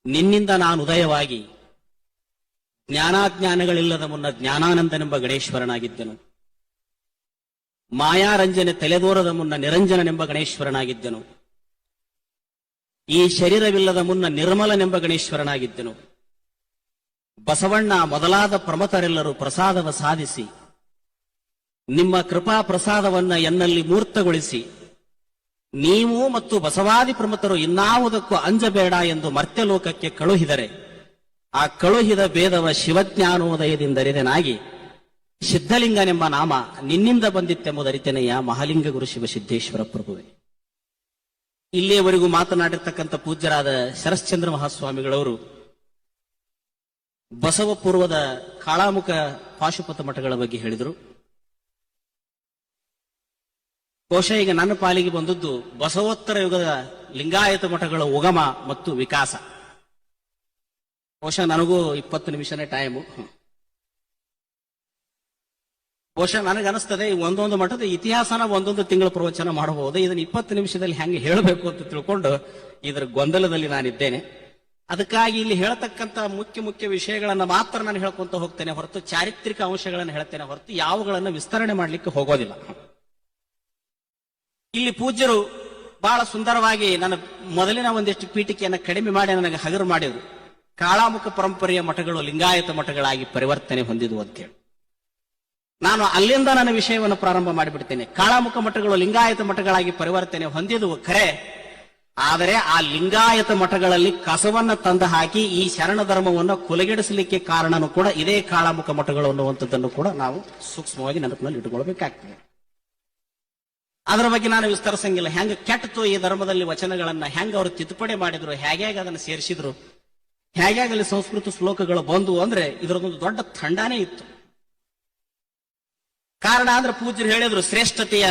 ನಿನ್ನಿಂದ ನಾನು ಉದಯವಾಗಿ ಜ್ಞಾನಾಜ್ಞಾನಗಳಿಲ್ಲದ ಮುನ್ನ ಜ್ಞಾನಾನಂದನೆಂಬ ಗಣೇಶ್ವರನಾಗಿದ್ದೆನು. ಮಾಯಾರಂಜನೆ ತಲೆದೋರದ ಮುನ್ನ ನಿರಂಜನನೆಂಬ ಗಣೇಶ್ವರನಾಗಿದ್ದೆನು. ಈ ಶರೀರವಿಲ್ಲದ ಮುನ್ನ ನಿರ್ಮಲನೆಂಬ ಗಣೇಶ್ವರನಾಗಿದ್ದೆನು. ಬಸವಣ್ಣ ಮೊದಲಾದ ಪ್ರಮತರೆಲ್ಲರೂ ಪ್ರಸಾದವ ಸಾಧಿಸಿ ನಿಮ್ಮ ಕೃಪಾ ಪ್ರಸಾದವನ್ನ ಎನ್ನಲ್ಲಿ ಮೂರ್ತಗೊಳಿಸಿ ನೀವು ಮತ್ತು ಬಸವಾದಿ ಪ್ರಮತರು ಇನ್ನಾವುದಕ್ಕೂ ಅಂಜಬೇಡ ಎಂದು ಮರ್ತ್ಯಲೋಕಕ್ಕೆ ಕಳುಹಿದರೆ ಆ ಕಳುಹಿದ ಭೇದವ ಶಿವಜ್ಞಾನೋದಯದಿಂದರಿದನಾಗಿ ಸಿದ್ಧಲಿಂಗನೆಂಬ ನಾಮ ನಿನ್ನಿಂದ ಬಂದಿತ್ತೆಂಬುದರಿತೆನೆಯ ಮಹಾಲಿಂಗ ಗುರು ಶಿವಸಿದ್ದೇಶ್ವರ ಪ್ರಭುವೆ. ಇಲ್ಲಿಯವರೆಗೂ ಮಾತನಾಡಿರ್ತಕ್ಕಂಥ ಪೂಜ್ಯರಾದ ಶರಶ್ಚಂದ್ರ ಮಹಾಸ್ವಾಮಿಗಳವರು ಬಸವ ಪೂರ್ವದ ಕಾಳಾಮುಖ ಪಾಶುಪತ ಮಠಗಳ ಬಗ್ಗೆ ಹೇಳಿದರು. ಬಹುಶಃ ಈಗ ನನ್ನ ಪಾಲಿಗೆ ಬಂದದ್ದು ಬಸವೋತ್ತರ ಯುಗದ ಲಿಂಗಾಯತ ಮಠಗಳ ಉಗಮ ಮತ್ತು ವಿಕಾಸ. ಬಹುಶಃ ನನಗೂ 20 ನಿಮಿಷನೇ ಟೈಮು. ಬಹುಶಃ ನನಗನಿಸ್ತದೆ ಒಂದೊಂದು ಮಠದ ಇತಿಹಾಸನ ಒಂದೊಂದು ತಿಂಗಳ ಪ್ರವಚನ ಮಾಡಬಹುದು. ಇದನ್ನು 20 ನಿಮಿಷದಲ್ಲಿ ಹೆಂಗೆ ಹೇಳಬೇಕು ಅಂತ ತಿಳ್ಕೊಂಡು ಇದರ ಗೊಂದಲದಲ್ಲಿ ನಾನಿದ್ದೇನೆ. ಅದಕ್ಕಾಗಿ ಇಲ್ಲಿ ಹೇಳತಕ್ಕಂಥ ಮುಖ್ಯ ವಿಷಯಗಳನ್ನ ಮಾತ್ರ ನಾನು ಹೇಳ್ಕೊಂತ ಹೋಗ್ತೇನೆ ಹೊರತು ಚಾರಿತ್ರಿಕ ಅಂಶಗಳನ್ನು ಹೇಳ್ತೇನೆ ಹೊರತು ಯಾವುಗಳನ್ನು ವಿಸ್ತರಣೆ ಮಾಡಲಿಕ್ಕೆ ಹೋಗೋದಿಲ್ಲ. ಇಲ್ಲಿ ಪೂಜ್ಯರು ಬಹಳ ಸುಂದರವಾಗಿ ನನ್ನ ಮೊದಲಿನ ಒಂದಿಷ್ಟು ಪೀಠಿಕೆಯನ್ನು ಕಡಿಮೆ ಮಾಡಿ ನನಗೆ ಹಗರು ಮಾಡಿದರು. ಕಾಳಾಮುಖ ಪರಂಪರೆಯ ಮಠಗಳು ಲಿಂಗಾಯತ ಮಠಗಳಾಗಿ ಪರಿವರ್ತನೆ ಹೊಂದಿದ್ವು ಅಂತೇಳಿ ನಾನು ಅಲ್ಲಿಂದ ನನ್ನ ವಿಷಯವನ್ನು ಪ್ರಾರಂಭ ಮಾಡಿಬಿಡ್ತೇನೆ. ಕಾಳಾಮುಖ ಮಠಗಳು ಲಿಂಗಾಯತ ಮಠಗಳಾಗಿ ಪರಿವರ್ತನೆ ಹೊಂದಿದುವು ಖರೆ, ಆದರೆ ಆ ಲಿಂಗಾಯತ ಮಠಗಳಲ್ಲಿ ಕಸವನ್ನ ತಂದು ಹಾಕಿ ಈ ಶರಣ ಧರ್ಮವನ್ನು ಕೊಲೆಗೆಡಿಸಲಿಕ್ಕೆ ಕಾರಣನೂ ಕೂಡ ಇದೇ ಕಾಳಾಮುಖ ಮಠಗಳು ಅನ್ನುವಂಥದ್ದನ್ನು ಕೂಡ ನಾವು ಸೂಕ್ಷ್ಮವಾಗಿ ನೆನಪಿನಲ್ಲಿ ಇಟ್ಟುಕೊಳ್ಬೇಕಾಗ್ತದೆ. ಅದರ ಬಗ್ಗೆ ನಾನು ವಿಸ್ತರಿಸಂಗಿಲ್ಲ. ಹೆಂಗ ಕೆಟ್ಟತು ಈ ಧರ್ಮದಲ್ಲಿ ವಚನಗಳನ್ನ ಹೆಂಗ ಅವರು ತಿದ್ದುಪಡಿ ಮಾಡಿದ್ರು, ಹೇಗೆ ಅದನ್ನು ಸೇರಿಸಿದ್ರು, ಹೇಗೆ ಅಲ್ಲಿ ಸಂಸ್ಕೃತ ಶ್ಲೋಕಗಳು ಬಂದು ಅಂದ್ರೆ ಇದರದೊಂದು ದೊಡ್ಡ ತಂಡಾನೇ ಇತ್ತು. ಕಾರಣ ಅಂದ್ರೆ ಪೂಜ್ಯರು ಹೇಳಿದ್ರು ಶ್ರೇಷ್ಠತೆಯ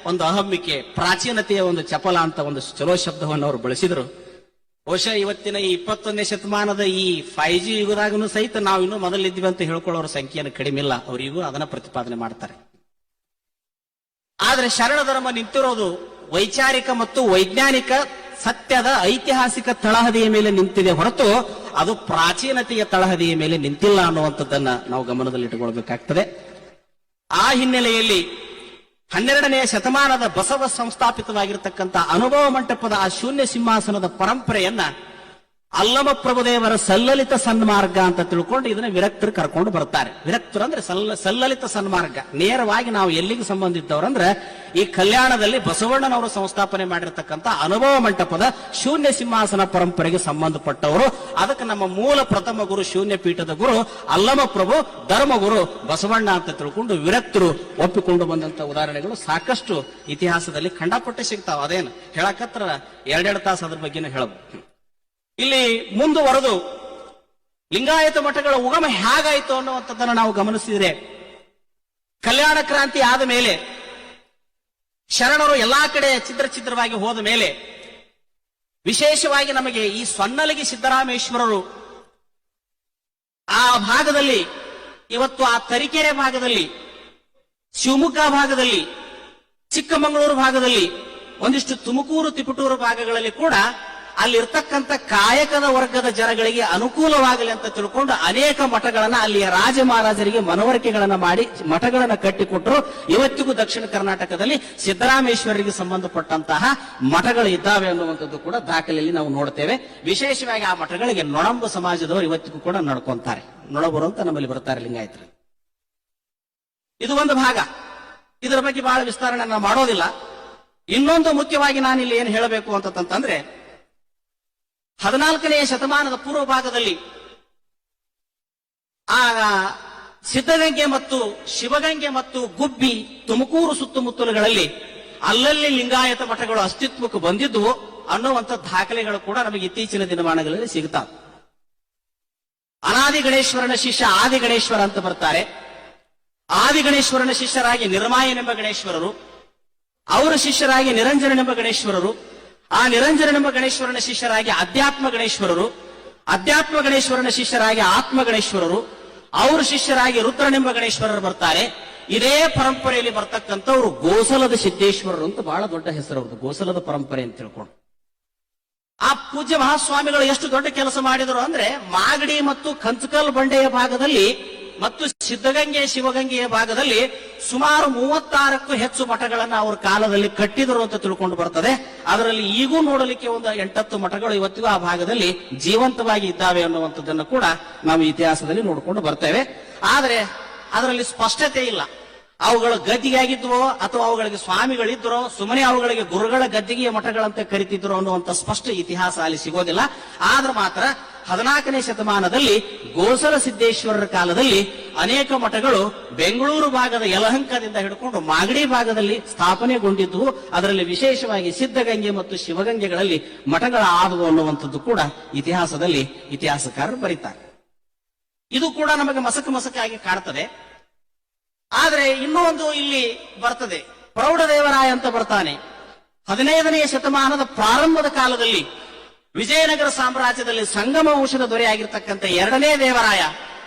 ಒಂದು ಅಹಮ್ಮಿಕೆ, ಪ್ರಾಚೀನತೆಯ ಒಂದು ಚಪಲ ಅಂತ ಒಂದು ಚಲೋ ಶಬ್ದವನ್ನು ಅವರು ಬಳಸಿದ್ರು. ಬಹುಶಃ ಇವತ್ತಿನ ಈ 21ನೇ ಶತಮಾನದ ಈ 5G ಯುಗದಾಗೂ ಸಹಿತ ನಾವು ಇನ್ನೂ ಮೊದಲಿದ್ವಿ ಅಂತ ಹೇಳ್ಕೊಳ್ಳೋರ ಸಂಖ್ಯೆಯನ್ನು ಕಡಿಮೆ ಇಲ್ಲ. ಅವರಿಗೂ ಅದನ್ನ ಪ್ರತಿಪಾದನೆ ಮಾಡ್ತಾರೆ. ಆದರೆ ಶರಣ ಧರ್ಮ ನಿಂತಿರೋದು ವೈಚಾರಿಕ ಮತ್ತು ವೈಜ್ಞಾನಿಕ ಸತ್ಯದ ಐತಿಹಾಸಿಕ ತಳಹದಿಯ ಮೇಲೆ ನಿಂತಿದೆ ಹೊರತು ಅದು ಪ್ರಾಚೀನತೆಯ ತಳಹದಿಯ ಮೇಲೆ ನಿಂತಿಲ್ಲ ಅನ್ನುವಂಥದ್ದನ್ನ ನಾವು ಗಮನದಲ್ಲಿಟ್ಟುಕೊಳ್ಬೇಕಾಗ್ತದೆ. ಆ ಹಿನ್ನೆಲೆಯಲ್ಲಿ 12ನೇ ಶತಮಾನದ ಬಸವ ಸಂಸ್ಥಾಪಿತವಾಗಿರತಕ್ಕಂಥ ಅನುಭವ ಮಂಟಪದ ಆ ಶೂನ್ಯ ಸಿಂಹಾಸನದ ಪರಂಪರೆಯನ್ನ ಅಲ್ಲಮ ಪ್ರಭುದೇವರ ಸಲ್ಲಲಿತ ಸನ್ಮಾರ್ಗ ಅಂತ ತಿಳ್ಕೊಂಡು ಇದನ್ನ ವಿರಕ್ತರು ಕರ್ಕೊಂಡು ಬರ್ತಾರೆ. ವಿರಕ್ತರು ಅಂದ್ರೆ ಸಲ್ಲಲಿತ ಸನ್ಮಾರ್ಗ. ನೇರವಾಗಿ ನಾವು ಎಲ್ಲಿಗೆ ಸಂಬಂಧಿದ್ದವರಂದ್ರೆ ಈ ಕಲ್ಯಾಣದಲ್ಲಿ ಬಸವಣ್ಣನವರು ಸಂಸ್ಥಾಪನೆ ಮಾಡಿರತಕ್ಕಂಥ ಅನುಭವ ಮಂಟಪದ ಶೂನ್ಯ ಸಿಂಹಾಸನ ಪರಂಪರೆಗೆ ಸಂಬಂಧಪಟ್ಟವರು. ಅದಕ್ಕೆ ನಮ್ಮ ಮೂಲ ಪ್ರಥಮ ಗುರು ಶೂನ್ಯ ಪೀಠದ ಗುರು ಅಲ್ಲಮ ಪ್ರಭು, ಧರ್ಮಗುರು ಬಸವಣ್ಣ ಅಂತ ತಿಳ್ಕೊಂಡು ವಿರಕ್ತರು ಒಪ್ಪಿಕೊಂಡು ಬಂದಂತ ಉದಾಹರಣೆಗಳು ಸಾಕಷ್ಟು ಇತಿಹಾಸದಲ್ಲಿ ಖಂಡಪಟ್ಟೆ ಸಿಗ್ತಾವ. ಅದೇನು ಹೇಳಕತ್ರ 2 ತಾಸು ಅದ್ರ ಬಗ್ಗೆನೇ ಹೇಳಬಹುದು. ಇಲ್ಲಿ ಮುಂದುವರೆದು ಲಿಂಗಾಯತ ಮಠಗಳ ಉಗಮ ಹೇಗಾಯಿತು ಅನ್ನುವಂಥದ್ದನ್ನು ನಾವು ಗಮನಿಸಿದ್ರೆ, ಕಲ್ಯಾಣ ಕ್ರಾಂತಿ ಆದ ಮೇಲೆ ಶರಣರು ಎಲ್ಲಾ ಕಡೆ ಛಿದ್ರವಾಗಿ ಹೋದ ಮೇಲೆ ವಿಶೇಷವಾಗಿ ನಮಗೆ ಈ ಸೊನ್ನಲಗಿ ಸಿದ್ದರಾಮೇಶ್ವರರು ಆ ಭಾಗದಲ್ಲಿ, ಇವತ್ತು ಆ ತರೀಕೆರೆ ಭಾಗದಲ್ಲಿ, ಶಿವಮೊಗ್ಗ ಭಾಗದಲ್ಲಿ, ಚಿಕ್ಕಮಗಳೂರು ಭಾಗದಲ್ಲಿ, ಒಂದಿಷ್ಟು ತುಮಕೂರು ತಿಪಟೂರು ಭಾಗಗಳಲ್ಲಿ ಕೂಡ ಅಲ್ಲಿರ್ತಕ್ಕಂಥ ಕಾಯಕದ ವರ್ಗದ ಜನಗಳಿಗೆ ಅನುಕೂಲವಾಗಲಿ ಅಂತ ತಿಳ್ಕೊಂಡು ಅನೇಕ ಮಠಗಳನ್ನ ಅಲ್ಲಿಯ ರಾಜ ಮಹಾರಾಜರಿಗೆ ಮನವರಿಕೆಗಳನ್ನ ಮಾಡಿ ಮಠಗಳನ್ನ ಕಟ್ಟಿಕೊಟ್ಟರು. ಇವತ್ತಿಗೂ ದಕ್ಷಿಣ ಕರ್ನಾಟಕದಲ್ಲಿ ಸಿದ್ದರಾಮೇಶ್ವರರಿಗೆ ಸಂಬಂಧಪಟ್ಟಂತಹ ಮಠಗಳು ಇದ್ದಾವೆ ಅನ್ನುವಂಥದ್ದು ಕೂಡ ದಾಖಲೆಯಲ್ಲಿ ನಾವು ನೋಡ್ತೇವೆ. ವಿಶೇಷವಾಗಿ ಆ ಮಠಗಳಿಗೆ ನೊಣಂಬ ಸಮಾಜದವರು ಇವತ್ತಿಗೂ ಕೂಡ ನಡ್ಕೊಂತಾರೆ. ನೊಣಬರು ಅಂತ ನಮ್ಮಲ್ಲಿ ಬರ್ತಾರೆ ಲಿಂಗಾಯತರು. ಇದು ಒಂದು ಭಾಗ. ಇದರ ಬಗ್ಗೆ ಬಹಳ ವಿಸ್ತರಣೆ ನಾವು ಮಾಡೋದಿಲ್ಲ. ಇನ್ನೊಂದು ಮುಖ್ಯವಾಗಿ ನಾನಿಲ್ಲಿ ಏನು ಹೇಳಬೇಕು ಅಂತಂದ್ರೆ, 14ನೇ ಶತಮಾನದ ಪೂರ್ವ ಭಾಗದಲ್ಲಿ ಆ ಸಿದ್ಧಗಂಗೆ ಮತ್ತು ಶಿವಗಂಗೆ ಮತ್ತು ಗುಬ್ಬಿ ತುಮಕೂರು ಸುತ್ತಮುತ್ತಲುಗಳಲ್ಲಿ ಅಲ್ಲಲ್ಲಿ ಲಿಂಗಾಯತ ಮಠಗಳು ಅಸ್ತಿತ್ವಕ್ಕೆ ಬಂದಿದ್ವು ಅನ್ನುವಂಥ ದಾಖಲೆಗಳು ಕೂಡ ನಮಗೆ ಇತ್ತೀಚಿನ ದಿನಮಾನಗಳಲ್ಲಿ ಸಿಗ್ತಾವೆ. ಅನಾದಿ ಗಣೇಶ್ವರನ ಶಿಷ್ಯ ಆದಿ ಗಣೇಶ್ವರ ಅಂತ ಬರ್ತಾರೆ. ಆದಿ ಗಣೇಶ್ವರನ ಶಿಷ್ಯರಾಗಿ ನಿರ್ಮಾಯನೆಂಬ ಗಣೇಶ್ವರರು, ಅವರ ಶಿಷ್ಯರಾಗಿ ನಿರಂಜನನೆಂಬ ಗಣೇಶ್ವರರು, ಆ ನಿರಂಜನನೆಂಬ ಗಣೇಶ್ವರನ ಶಿಷ್ಯರಾಗಿ ಅಧ್ಯಾತ್ಮ ಗಣೇಶ್ವರರು, ಅಧ್ಯಾತ್ಮ ಗಣೇಶ್ವರನ ಶಿಷ್ಯರಾಗಿ ಆತ್ಮ ಗಣೇಶ್ವರರು, ಅವರ ಶಿಷ್ಯರಾಗಿ ರುದ್ರನೆಂಬ ಗಣೇಶ್ವರರು ಬರ್ತಾರೆ. ಇದೇ ಪರಂಪರೆಯಲ್ಲಿ ಬರ್ತಕ್ಕಂಥವ್ರು ಗೋಸಲದ ಸಿದ್ದೇಶ್ವರರು ಅಂತ ಬಹಳ ದೊಡ್ಡ ಹೆಸರು ಅವ್ರದ್ದು, ಗೋಸಲದ ಪರಂಪರೆ ಅಂತ ತಿಳ್ಕೊಂಡು. ಆ ಪೂಜ್ಯ ಮಹಾಸ್ವಾಮಿಗಳು ಎಷ್ಟು ದೊಡ್ಡ ಕೆಲಸ ಮಾಡಿದರು ಅಂದ್ರೆ ಮಾಗಡಿ ಮತ್ತು ಕಂಚಕಲ್ ಬಂಡೆಯ ಭಾಗದಲ್ಲಿ ಮತ್ತು ಸಿದ್ಧಗಂಗೆ ಶಿವಗಂಗೆಯ ಭಾಗದಲ್ಲಿ ಸುಮಾರು 36ಕ್ಕೂ ಹೆಚ್ಚು ಮಠಗಳನ್ನ ಅವ್ರ ಕಾಲದಲ್ಲಿ ಕಟ್ಟಿದರು ಅಂತ ತಿಳ್ಕೊಂಡು ಬರ್ತದೆ. ಅದರಲ್ಲಿ ಈಗೂ ನೋಡಲಿಕ್ಕೆ ಒಂದು 8-10 ಮಠಗಳು ಇವತ್ತಿಗೂ ಆ ಭಾಗದಲ್ಲಿ ಜೀವಂತವಾಗಿ ಇದ್ದಾವೆ ಅನ್ನುವಂಥದ್ದನ್ನು ಕೂಡ ನಾವು ಇತಿಹಾಸದಲ್ಲಿ ನೋಡ್ಕೊಂಡು ಬರ್ತೇವೆ. ಆದರೆ ಅದರಲ್ಲಿ ಸ್ಪಷ್ಟತೆ ಇಲ್ಲ. ಅವುಗಳ ಗದ್ದಿಗೆ ಆಗಿದ್ವೋ ಅಥವಾ ಅವುಗಳಿಗೆ ಸ್ವಾಮಿಗಳಿದ್ರೋ ಸುಮ್ಮನೆ ಅವುಗಳಿಗೆ ಗುರುಗಳ ಗದ್ದಿಗೆಯ ಮಠಗಳಂತೆ ಕರಿತಿದ್ರು ಅನ್ನುವಂಥ ಸ್ಪಷ್ಟ ಇತಿಹಾಸ ಅಲ್ಲಿ ಸಿಗೋದಿಲ್ಲ. ಆದ್ರೆ ಮಾತ್ರ 14ನೇ ಶತಮಾನದಲ್ಲಿ ಗೋಸಲ ಸಿದ್ದೇಶ್ವರರ ಕಾಲದಲ್ಲಿ ಅನೇಕ ಮಠಗಳು ಬೆಂಗಳೂರು ಭಾಗದ ಯಲಹಂಕದಿಂದ ಹಿಡ್ಕೊಂಡು ಮಾಗಡಿ ಭಾಗದಲ್ಲಿ ಸ್ಥಾಪನೆಗೊಂಡಿದ್ದು, ಅದರಲ್ಲಿ ವಿಶೇಷವಾಗಿ ಸಿದ್ಧಗಂಗೆ ಮತ್ತು ಶಿವಗಂಗೆಗಳಲ್ಲಿ ಮಠಗಳ ಆದವು ಅನ್ನುವಂಥದ್ದು ಕೂಡ ಇತಿಹಾಸದಲ್ಲಿ ಇತಿಹಾಸಕಾರರು ಬರೀತಾರೆ. ಇದು ಕೂಡ ನಮಗೆ ಮಸಕಾಗಿ ಕಾಡ್ತದೆ. ಆದ್ರೆ ಇನ್ನೂ ಒಂದು ಇಲ್ಲಿ ಬರ್ತದೆ, ಪ್ರೌಢದೇವರಾಯ ಅಂತ ಬರ್ತಾನೆ. 15ನೇ ಶತಮಾನದ ಪ್ರಾರಂಭದ ಕಾಲದಲ್ಲಿ ವಿಜಯನಗರ ಸಾಮ್ರಾಜ್ಯದಲ್ಲಿ ಸಂಗಮ ವಂಶದ ದೊರೆಯಾಗಿರ್ತಕ್ಕಂಥ 2ನೇ ದೇವರಾಯ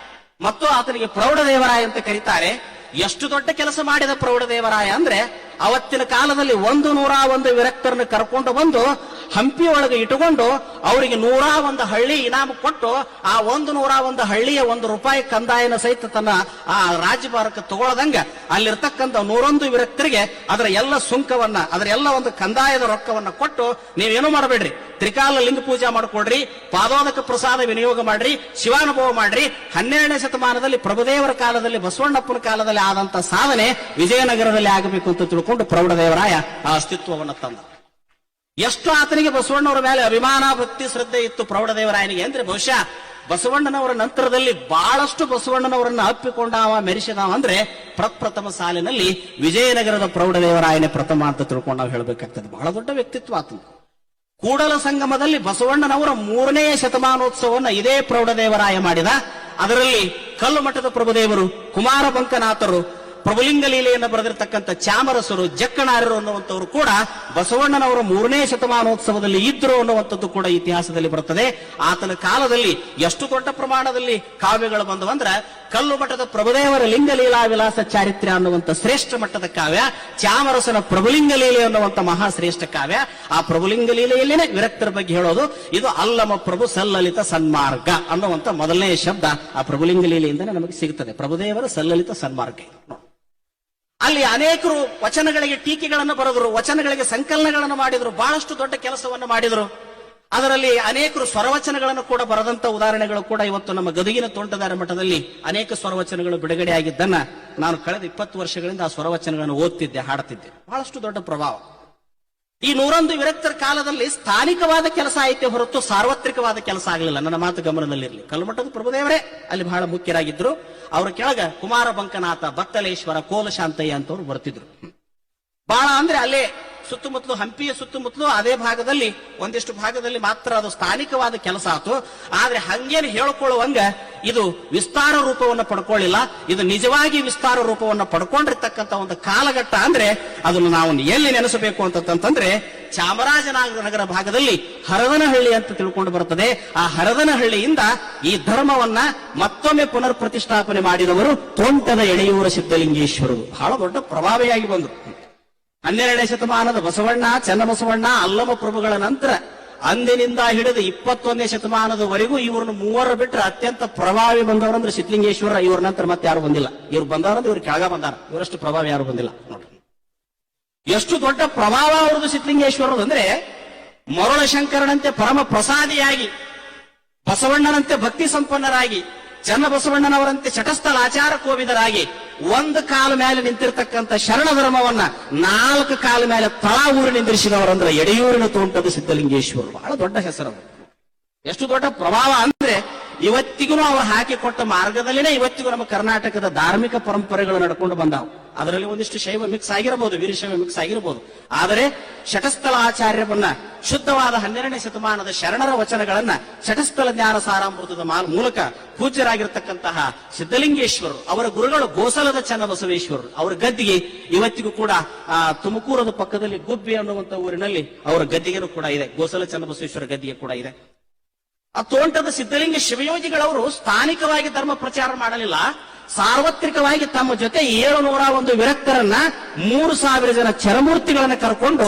ಮತ್ತು ಆತನಿಗೆ ಪ್ರೌಢದೇವರಾಯ ಅಂತ ಕರೀತಾರೆ. ಎಷ್ಟು ದೊಡ್ಡ ಕೆಲಸ ಮಾಡಿದ ಪ್ರೌಢದೇವರಾಯ ಅಂದ್ರೆ ಅವತ್ತಿನ ಕಾಲದಲ್ಲಿ 101 ವಿರಕ್ತರನ್ನು ಕರ್ಕೊಂಡು ಬಂದು ಹಂಪಿ ಒಳಗೆ ಇಟ್ಟುಕೊಂಡು ಅವರಿಗೆ 101 ಹಳ್ಳಿ ಇನಾಮ ಕೊಟ್ಟು ಆ 101 ಹಳ್ಳಿಯ ₹1 ಕಂದಾಯನ ಸಹಿತ ತನ್ನ ಆ ರಾಜ್ಯಭಾರಕ್ಕೆ ತಗೊಳ್ಳದಂಗ ಅಲ್ಲಿರ್ತಕ್ಕಂಥ 101 ವಿರಕ್ತರಿಗೆ ಅದರ ಎಲ್ಲ ಸುಂಕವನ್ನ, ಅದರ ಎಲ್ಲ ಒಂದು ಕಂದಾಯದ ರೊಕ್ಕವನ್ನ ಕೊಟ್ಟು ನೀವೇನು ಮಾಡಬೇಡ್ರಿ, ತ್ರಿಕಾಲ ಲಿಂಗ ಪೂಜಾ ಮಾಡ್ಕೊಡ್ರಿ, ಪಾದೋದಕ ಪ್ರಸಾದ ವಿನಿಯೋಗ ಮಾಡ್ರಿ, ಶಿವಾನುಭವ ಮಾಡ್ರಿ. 12ನೇ ಶತಮಾನದಲ್ಲಿ ಪ್ರಭುದೇವರ ಕಾಲದಲ್ಲಿ ಬಸವಣ್ಣಪ್ಪನ ಕಾಲದಲ್ಲಿ ಆದಂತ ಸಾಧನೆ ವಿಜಯನಗರದಲ್ಲಿ ಆಗಬೇಕು ಅಂತ ತಿಳ್ಕೊಂಡು ಪ್ರೌಢದೇವರಾಯ ಆ ಅಸ್ತಿತ್ವವನ್ನು ತಂದ. ಎಷ್ಟು ಆತನಿಗೆ ಬಸವಣ್ಣವರ ಮೇಲೆ ಅಭಿಮಾನ, ಭಕ್ತಿ, ಶ್ರದ್ಧೆ ಇತ್ತು ಪ್ರೌಢದೇವರಾಯನಿಗೆ ಅಂದ್ರೆ ಬಹುಶಃ ಬಸವಣ್ಣನವರ ನಂತರದಲ್ಲಿ ಬಹಳಷ್ಟು ಬಸವಣ್ಣನವರನ್ನ ಅಪ್ಪಿಕೊಂಡಾವ, ಮೆರೆಸಿದಾವ ಅಂದ್ರೆ ಪ್ರಪ್ರಥಮ ಸಾಲಿನಲ್ಲಿ ವಿಜಯನಗರದ ಪ್ರೌಢದೇವರಾಯನೇ ಪ್ರಥಮ ಅಂತ ತಿಳ್ಕೊಂಡು ನಾವು ಹೇಳಬೇಕಾಗ್ತದೆ. ಬಹಳ ದೊಡ್ಡ ವ್ಯಕ್ತಿತ್ವ ಆತನು. ಕೂಡಲ ಸಂಗಮದಲ್ಲಿ ಬಸವಣ್ಣನವರ 3ನೇ ಶತಮಾನೋತ್ಸವವನ್ನು ಇದೇ ಪ್ರೌಢದೇವರಾಯ ಮಾಡಿದ. ಅದರಲ್ಲಿ ಕಲ್ಲು ಮಠದ ಪ್ರಭುದೇವರು, ಕುಮಾರ ಬಂಕನಾಥರು, ಪ್ರಭುಲಿಂಗ ಲೀಲೆಯನ್ನು ಬರೆದಿರ್ತಕ್ಕಂಥ ಚಾಮರಸರು, ಜಕ್ಕಣಾರ್ಯರು ಅನ್ನುವಂಥವ್ರು ಕೂಡ ಬಸವಣ್ಣನವರ 3ನೇ ಶತಮಾನೋತ್ಸವದಲ್ಲಿ ಇದ್ರು ಅನ್ನುವಂಥದ್ದು ಕೂಡ ಇತಿಹಾಸದಲ್ಲಿ ಬರ್ತದೆ. ಆತನ ಕಾಲದಲ್ಲಿ ಎಷ್ಟು ದೊಡ್ಡ ಪ್ರಮಾಣದಲ್ಲಿ ಕಾವ್ಯಗಳು ಬಂದವಂದ್ರ ಕಲ್ಲು ಮಠದ ಪ್ರಭುದೇವರ ಲಿಂಗಲೀಲಾ ವಿಲಾಸ ಚಾರಿತ್ರ್ಯ ಅನ್ನುವಂಥ ಶ್ರೇಷ್ಠ ಮಟ್ಟದ ಕಾವ್ಯ, ಚಾಮರಸನ ಪ್ರಭುಲಿಂಗ ಲೀಲೆ ಅನ್ನುವಂಥ ಮಹಾಶ್ರೇಷ್ಠ ಕಾವ್ಯ. ಆ ಪ್ರಭುಲಿಂಗ ಲೀಲೆಯಲ್ಲೇನೆ ವಿರಕ್ತರ ಬಗ್ಗೆ ಹೇಳೋದು. ಇದು ಅಲ್ಲಮ ಪ್ರಭು ಸಲ್ಲಲಿತ ಸನ್ಮಾರ್ಗ ಅನ್ನುವಂಥ ಮೊದಲನೇ ಶಬ್ದ ಆ ಪ್ರಭುಲಿಂಗ ಲೀಲೆಯಿಂದನೇ ನಮಗೆ ಸಿಗುತ್ತದೆ. ಪ್ರಭುದೇವರ ಸಲ್ಲಲಿತ ಸನ್ಮಾರ್ಗ. ಅಲ್ಲಿ ಅನೇಕರು ವಚನಗಳಿಗೆ ಟೀಕೆಗಳನ್ನು ಬರೆದರು, ವಚನಗಳಿಗೆ ಸಂಕಲನಗಳನ್ನು ಮಾಡಿದ್ರು, ಬಹಳಷ್ಟು ದೊಡ್ಡ ಕೆಲಸವನ್ನು ಮಾಡಿದರು. ಅದರಲ್ಲಿ ಅನೇಕರು ಸ್ವರವಚನಗಳನ್ನು ಕೂಡ ಬರೆದಂತ ಉದಾಹರಣೆಗಳು ಕೂಡ ಇವತ್ತು ನಮ್ಮ ಗದಗಿನ ತೋಂಟದಾರ ಮಠದಲ್ಲಿ ಅನೇಕ ಸ್ವರವಚನಗಳು ಬಿಡುಗಡೆ ಆಗಿದ್ದನ್ನ ನಾನು ಕಳೆದ 20 ವರ್ಷಗಳಿಂದ ಆ ಸ್ವರವಚನಗಳನ್ನು ಓದ್ತಿದ್ದೆ, ಹಾಡ್ತಿದ್ದೆ. ಬಹಳಷ್ಟು ದೊಡ್ಡ ಪ್ರಭಾವ. ಈ 101 ವಿರಕ್ತರ ಕಾಲದಲ್ಲಿ ಸ್ಥಾನಿಕವಾದ ಕೆಲಸ ಐತೆ ಹೊರತು ಸಾರ್ವತ್ರಿಕವಾದ ಕೆಲಸ ಆಗಲಿಲ್ಲ. ನನ್ನ ಮಾತು ಗಮನದಲ್ಲಿರಲಿ. ಕಲ್ಮಠದ ಪ್ರಭುದೇವರೇ ಅಲ್ಲಿ ಬಹಳ ಮುಖ್ಯರಾಗಿದ್ರು. ಅವರ ಕೆಳಗ ಕುಮಾರ ಬಂಕನಾಥ, ಬತ್ತಲೇಶ್ವರ, ಕೋಲಶಾಂತಯ್ಯ ಅಂತವ್ರು ಬರ್ತಿದ್ರು. ಬಹಳ ಅಂದ್ರೆ ಅಲ್ಲೇ ಸುತ್ತಮುತ್ತಲು, ಹಂಪಿಯ ಸುತ್ತಮುತ್ತಲು ಅದೇ ಭಾಗದಲ್ಲಿ ಒಂದಿಷ್ಟು ಭಾಗದಲ್ಲಿ ಮಾತ್ರ ಅದು ಸ್ಥಾನಿಕವಾದ ಕೆಲಸ ಆಯ್ತು. ಆದ್ರೆ ಹಂಗೇನು ಹೇಳ್ಕೊಳ್ಳುವಂಗ ಇದು ವಿಸ್ತಾರ ರೂಪವನ್ನು ಪಡ್ಕೊಳ್ಳಿಲ್ಲ. ಇದು ನಿಜವಾಗಿ ವಿಸ್ತಾರ ರೂಪವನ್ನು ಪಡ್ಕೊಂಡಿರ್ತಕ್ಕಂಥ ಒಂದು ಕಾಲಘಟ್ಟ ಅಂದ್ರೆ ಅದನ್ನು ನಾವು ಎಲ್ಲಿ ನೆನೆಸಬೇಕು ಅಂತಂದ್ರೆ ಚಾಮರಾಜನಗರ ಭಾಗದಲ್ಲಿ ಹರದನಹಳ್ಳಿ ಅಂತ ತಿಳ್ಕೊಂಡು ಬರ್ತದೆ. ಆ ಹರದನಹಳ್ಳಿಯಿಂದ ಈ ಧರ್ಮವನ್ನ ಮತ್ತೊಮ್ಮೆ ಪುನರ್ ಪ್ರತಿಷ್ಠಾಪನೆ ಮಾಡಿದವರು ತೋಂಟದ ಎಡೆಯೂರ ಸಿದ್ಧಲಿಂಗೇಶ್ವರರು. ಬಹಳ ದೊಡ್ಡ ಪ್ರಭಾವಿಯಾಗಿ ಬಂದರು. 12ನೇ ಶತಮಾನದ ಬಸವಣ್ಣ, ಚನ್ನಬಸವಣ್ಣ, ಅಲ್ಲಮ ಪ್ರಭುಗಳ ನಂತರ ಅಂದಿನಿಂದ ಹಿಡಿದು 21ನೇ ಶತಮಾನದವರೆಗೂ ಇವ್ರನ್ನ 3 ಬಿಟ್ಟರೆ ಅತ್ಯಂತ ಪ್ರಭಾವಿ ಬಂದವರಂದ್ರೆ ಸಿದ್ಧಲಿಂಗೇಶ್ವರ. ಇವ್ರ ನಂತರ ಮತ್ತೆ ಯಾರು ಬಂದಿಲ್ಲ. ಇವ್ರು ಬಂದವರಂದ್ರೆ ಇವ್ರು ಕೆಳಗ ಬಂದಾರ. ಇವರಷ್ಟು ಪ್ರಭಾವಿ ಯಾರು ಬಂದಿಲ್ಲ. ನೋಡ್ರಿ ಎಷ್ಟು ದೊಡ್ಡ ಪ್ರಭಾವ ಅವ್ರದ್ದು ಸಿದ್ಧಲಿಂಗೇಶ್ವರದು ಅಂದ್ರೆ, ಮರುಳ ಶಂಕರನಂತೆ ಪರಮ ಪ್ರಸಾದಿಯಾಗಿ, ಬಸವಣ್ಣನಂತೆ ಭಕ್ತಿ ಸಂಪನ್ನರಾಗಿ, ಚನ್ನಬಸವಣ್ಣನವರಂತೆ ಚಟಸ್ಥಲ ಆಚಾರ ಕೋವಿದರಾಗಿ, ಒಂದು ಕಾಲ ಮೇಲೆ ನಿಂತಿರ್ತಕ್ಕಂಥ ಶರಣ ಧರ್ಮವನ್ನ 4 ಕಾಲ ಮೇಲೆ ತಳ ಊರು ನಿಂದಿರಿಸಿದವರಂದ್ರೆ ಎಡೆಯೂರಿನ ತೋಂಟದ ಸಿದ್ಧಲಿಂಗೇಶ್ವರರು. ಬಹಳ ದೊಡ್ಡ ಹೆಸರು. ಎಷ್ಟು ದೊಡ್ಡ ಪ್ರಭಾವ ಅಂದ್ರೆ ಇವತ್ತಿಗೂ ಅವರು ಹಾಕಿಕೊಟ್ಟ ಮಾರ್ಗದಲ್ಲಿನೇ ಇವತ್ತಿಗೂ ನಮ್ಮ ಕರ್ನಾಟಕದ ಧಾರ್ಮಿಕ ಪರಂಪರೆಗಳು ನಡ್ಕೊಂಡು ಬಂದಾವು. ಅದರಲ್ಲಿ ಒಂದಿಷ್ಟು ಶೈವ ಮಿಕ್ಸ್ ಆಗಿರಬಹುದು, ವೀರಶೈವ ಮಿಕ್ಸ್ ಆಗಿರಬಹುದು. ಆದರೆ ಶಟಸ್ಥಲ ಆಚಾರ್ಯವನ್ನ ಶುದ್ಧವಾದ 12ನೇ ಶತಮಾನದ ಶರಣರ ವಚನಗಳನ್ನ ಶಟಸ್ಥಲ ಜ್ಞಾನ ಸಾರಾಮೃತದ ಮೂಲಕ ಪೂಜ್ಯರಾಗಿರ್ತಕ್ಕಂತಹ ಸಿದ್ಧಲಿಂಗೇಶ್ವರರು, ಅವರ ಗುರುಗಳು ಗೋಸಲದ ಚನ್ನಬಸವೇಶ್ವರರು. ಅವರ ಗದ್ದಿಗೆ ಇವತ್ತಿಗೂ ಕೂಡ ತುಮಕೂರದ ಪಕ್ಕದಲ್ಲಿ ಗುಬ್ಬಿ ಅನ್ನುವಂತ ಊರಿನಲ್ಲಿ ಅವರ ಗದ್ದಿಗೆನೂ ಕೂಡ ಇದೆ. ಗೋಸಲ ಚನ್ನಬಸವೇಶ್ವರ ಗದ್ದಿಗೆ ಕೂಡ ಇದೆ. ಆ ತೋಂಟದ ಸಿದ್ಧಲಿಂಗ ಶಿವಯೋಗಿಗಳವರು ಸ್ಥಾನಿಕವಾಗಿ ಧರ್ಮ ಪ್ರಚಾರ ಮಾಡಲಿಲ್ಲ, ಸಾರ್ವತ್ರಿಕವಾಗಿ ತಮ್ಮ ಜೊತೆ 701 ವಿರಕ್ತರನ್ನ 3000 ಜನ ಚರಮೂರ್ತಿಗಳನ್ನ ಕರ್ಕೊಂಡು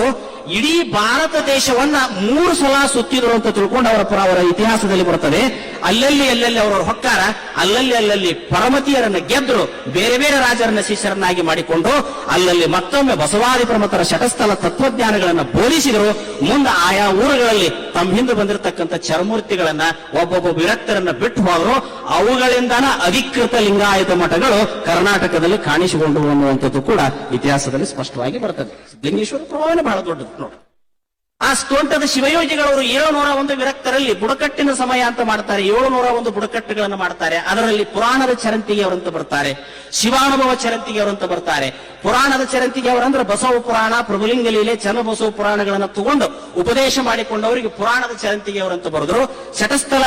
ಇಡೀ ಭಾರತ ದೇಶವನ್ನ 3 ಸಲ ಸುತ್ತಿದ್ರು ಅಂತ ತಿಳ್ಕೊಂಡು ಅವರ ಇತಿಹಾಸದಲ್ಲಿ ಬರುತ್ತದೆ. ಅಲ್ಲಲ್ಲಿ ಅವರವ್ರ ಹೊಕ್ಕಾರ, ಅಲ್ಲಲ್ಲಿ ಪರಮತಿಯರನ್ನ ಗೆದ್ರು, ಬೇರೆ ಬೇರೆ ರಾಜರನ್ನ ಶಿಷ್ಯರನ್ನಾಗಿ ಮಾಡಿಕೊಂಡು ಅಲ್ಲಲ್ಲಿ ಮತ್ತೊಮ್ಮೆ ಬಸವಾದಿ ಪ್ರಮತರ ಶಟಸ್ಥಲ ತತ್ವಜ್ಞಾನಗಳನ್ನ ಬೋಧಿಸಿದರು. ಮುಂದೆ ಆಯಾ ಊರುಗಳಲ್ಲಿ ತಮ್ಮ ಹಿಂದೆ ಬಂದಿರತಕ್ಕಂಥ ಚರಮೂರ್ತಿಗಳನ್ನ ಒಬ್ಬೊಬ್ಬ ವಿರಕ್ತರನ್ನ ಬಿಟ್ಟು ಹೋದ್ರು. ಅವುಗಳಿಂದನ ಅಧಿಕೃತ ಲಿಂಗಾಯತ ಮಠಗಳು ಕರ್ನಾಟಕದಲ್ಲಿ ಕಾಣಿಸಿಕೊಂಡವು ಅನ್ನುವಂಥದ್ದು ಕೂಡ ಇತಿಹಾಸದಲ್ಲಿ ಸ್ಪಷ್ಟವಾಗಿ ಬರ್ತದೆ. ಸಿದ್ಧಲಿಂಗೇಶ್ವರ ಪ್ರಭಾವನೆ ಬಹಳ ದೊಡ್ಡದು ನೋಡಿ. ಆ ತೋಂಟದ ಶಿವಯೋಗಿಗಳವರು 701 ವಿರಕ್ತರಲ್ಲಿ ಬುಡಕಟ್ಟಿನ ಸಮಯ ಅಂತ ಮಾಡ್ತಾರೆ. 701 ಬುಡಕಟ್ಟುಗಳನ್ನು ಮಾಡ್ತಾರೆ. ಅದರಲ್ಲಿ ಪುರಾಣದ ಚರಂತಿಗೆ ಅವರಂತ ಬರ್ತಾರೆ, ಶಿವಾನುಭವ ಚರಂತಿಗೆ ಅವರಂತ ಬರ್ತಾರೆ. ಪುರಾಣದ ಚರಂತಿಗೆ ಅವರಂದ್ರೆ ಬಸವ ಪುರಾಣ, ಪ್ರಭುಲಿಂಗ ಲೀಲೆ, ಚನ್ನಬಸವ ಪುರಾಣಗಳನ್ನು ತಗೊಂಡು ಉಪದೇಶ ಮಾಡಿಕೊಂಡವರಿಗೆ ಪುರಾಣದ ಚರಂತಿಗೆ ಅವರಂತ ಬರೆದ್ರು. ಶಟಸ್ಥಲ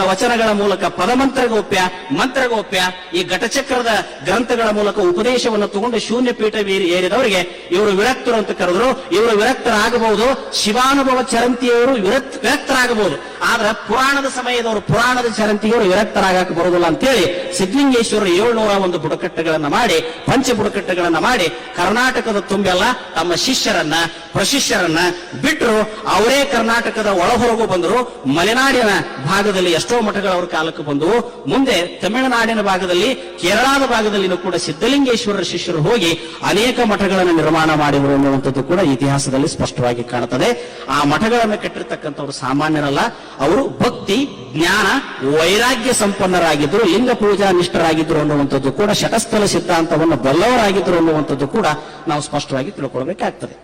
ವಚನಗಳ ಮೂಲಕ ಪದಮಂತ್ರಗೋಪ್ಯ, ಮಂತ್ರಗೋಪ್ಯ, ಈ ಘಟಚಕ್ರದ ಗ್ರಂಥಗಳ ಮೂಲಕ ಉಪದೇಶವನ್ನು ತಗೊಂಡು ಶೂನ್ಯ ಪೀಠ ಏರಿದವರಿಗೆ ಇವರು ವಿರಕ್ತರು ಅಂತ ಕರೆದ್ರು. ಇವರು ವಿರಕ್ತರಾಗಬಹುದು. ಶಿವಾನುಭವ ಚರಂತಿಯವರು ವಿರಕ್ತರಾಗಬಹುದು. ಆದ್ರೆ ಪುರಾಣದ ಸಮಯದವರು, ಪುರಾಣದ ಚರಂತಿಯವರು ವಿರಕ್ತರಾಗಕ್ಕೆ ಬರುವುದಿಲ್ಲ ಅಂತೇಳಿ ಸಿದ್ಧಲಿಂಗೇಶ್ವರ 701 ಬುಡಕಟ್ಟುಗಳನ್ನ ಮಾಡಿ, ಪಂಚ ಬುಡಕಟ್ಟುಗಳನ್ನ ಮಾಡಿ ಕರ್ನಾಟಕದ ತುಂಬೆಲ್ಲ ತಮ್ಮ ಶಿಷ್ಯರನ್ನ, ಪ್ರಶಿಷ್ಯರನ್ನ ಬಿಟ್ಟರು. ಅವರೇ ಕರ್ನಾಟಕದ ಒಳಹೊರಗು ಬಂದರು. ಮಲೆನಾಡಿನ ಭಾಗದಲ್ಲಿ ಎಷ್ಟೋ ಮಠಗಳು ಅವ್ರ ಕಾಲಕ್ಕೆ ಬಂದವು. ಮುಂದೆ ತಮಿಳುನಾಡಿನ ಭಾಗದಲ್ಲಿ, ಕೇರಳದ ಭಾಗದಲ್ಲಿನೂ ಕೂಡ ಸಿದ್ಧಲಿಂಗೇಶ್ವರರ ಶಿಷ್ಯರು ಹೋಗಿ ಅನೇಕ ಮಠಗಳನ್ನು ನಿರ್ಮಾಣ ಮಾಡಿದರು ಅನ್ನುವಂಥದ್ದು ಕೂಡ ಇತಿಹಾಸದಲ್ಲಿ ಸ್ಪಷ್ಟವಾಗಿ ಕಾಣುತ್ತದೆ. ಆ ಮಠಗಳನ್ನು ಕಟ್ಟಿರ್ತಕ್ಕಂಥವ್ರು ಸಾಮಾನ್ಯರಲ್ಲ. ಅವರು ಭಕ್ತಿ, ಜ್ಞಾನ, ವೈರಾಗ್ಯ ಸಂಪನ್ನರಾಗಿದ್ದರು, ಲಿಂಗ ಪೂಜಾ ನಿಷ್ಠರಾಗಿದ್ದರು ಅನ್ನುವಂಥದ್ದು ಕೂಡ, ಶಟಸ್ಥಲ ಸಿದ್ಧಾಂತವನ್ನು ಬಲ್ಲವರಾಗಿದ್ದರು ಅನ್ನುವಂಥದ್ದು ಕೂಡ ನಾವು ಸ್ಪಷ್ಟವಾಗಿ ತಿಳ್ಕೊಳ್ಬೇಕಾಗ್ತದೆ.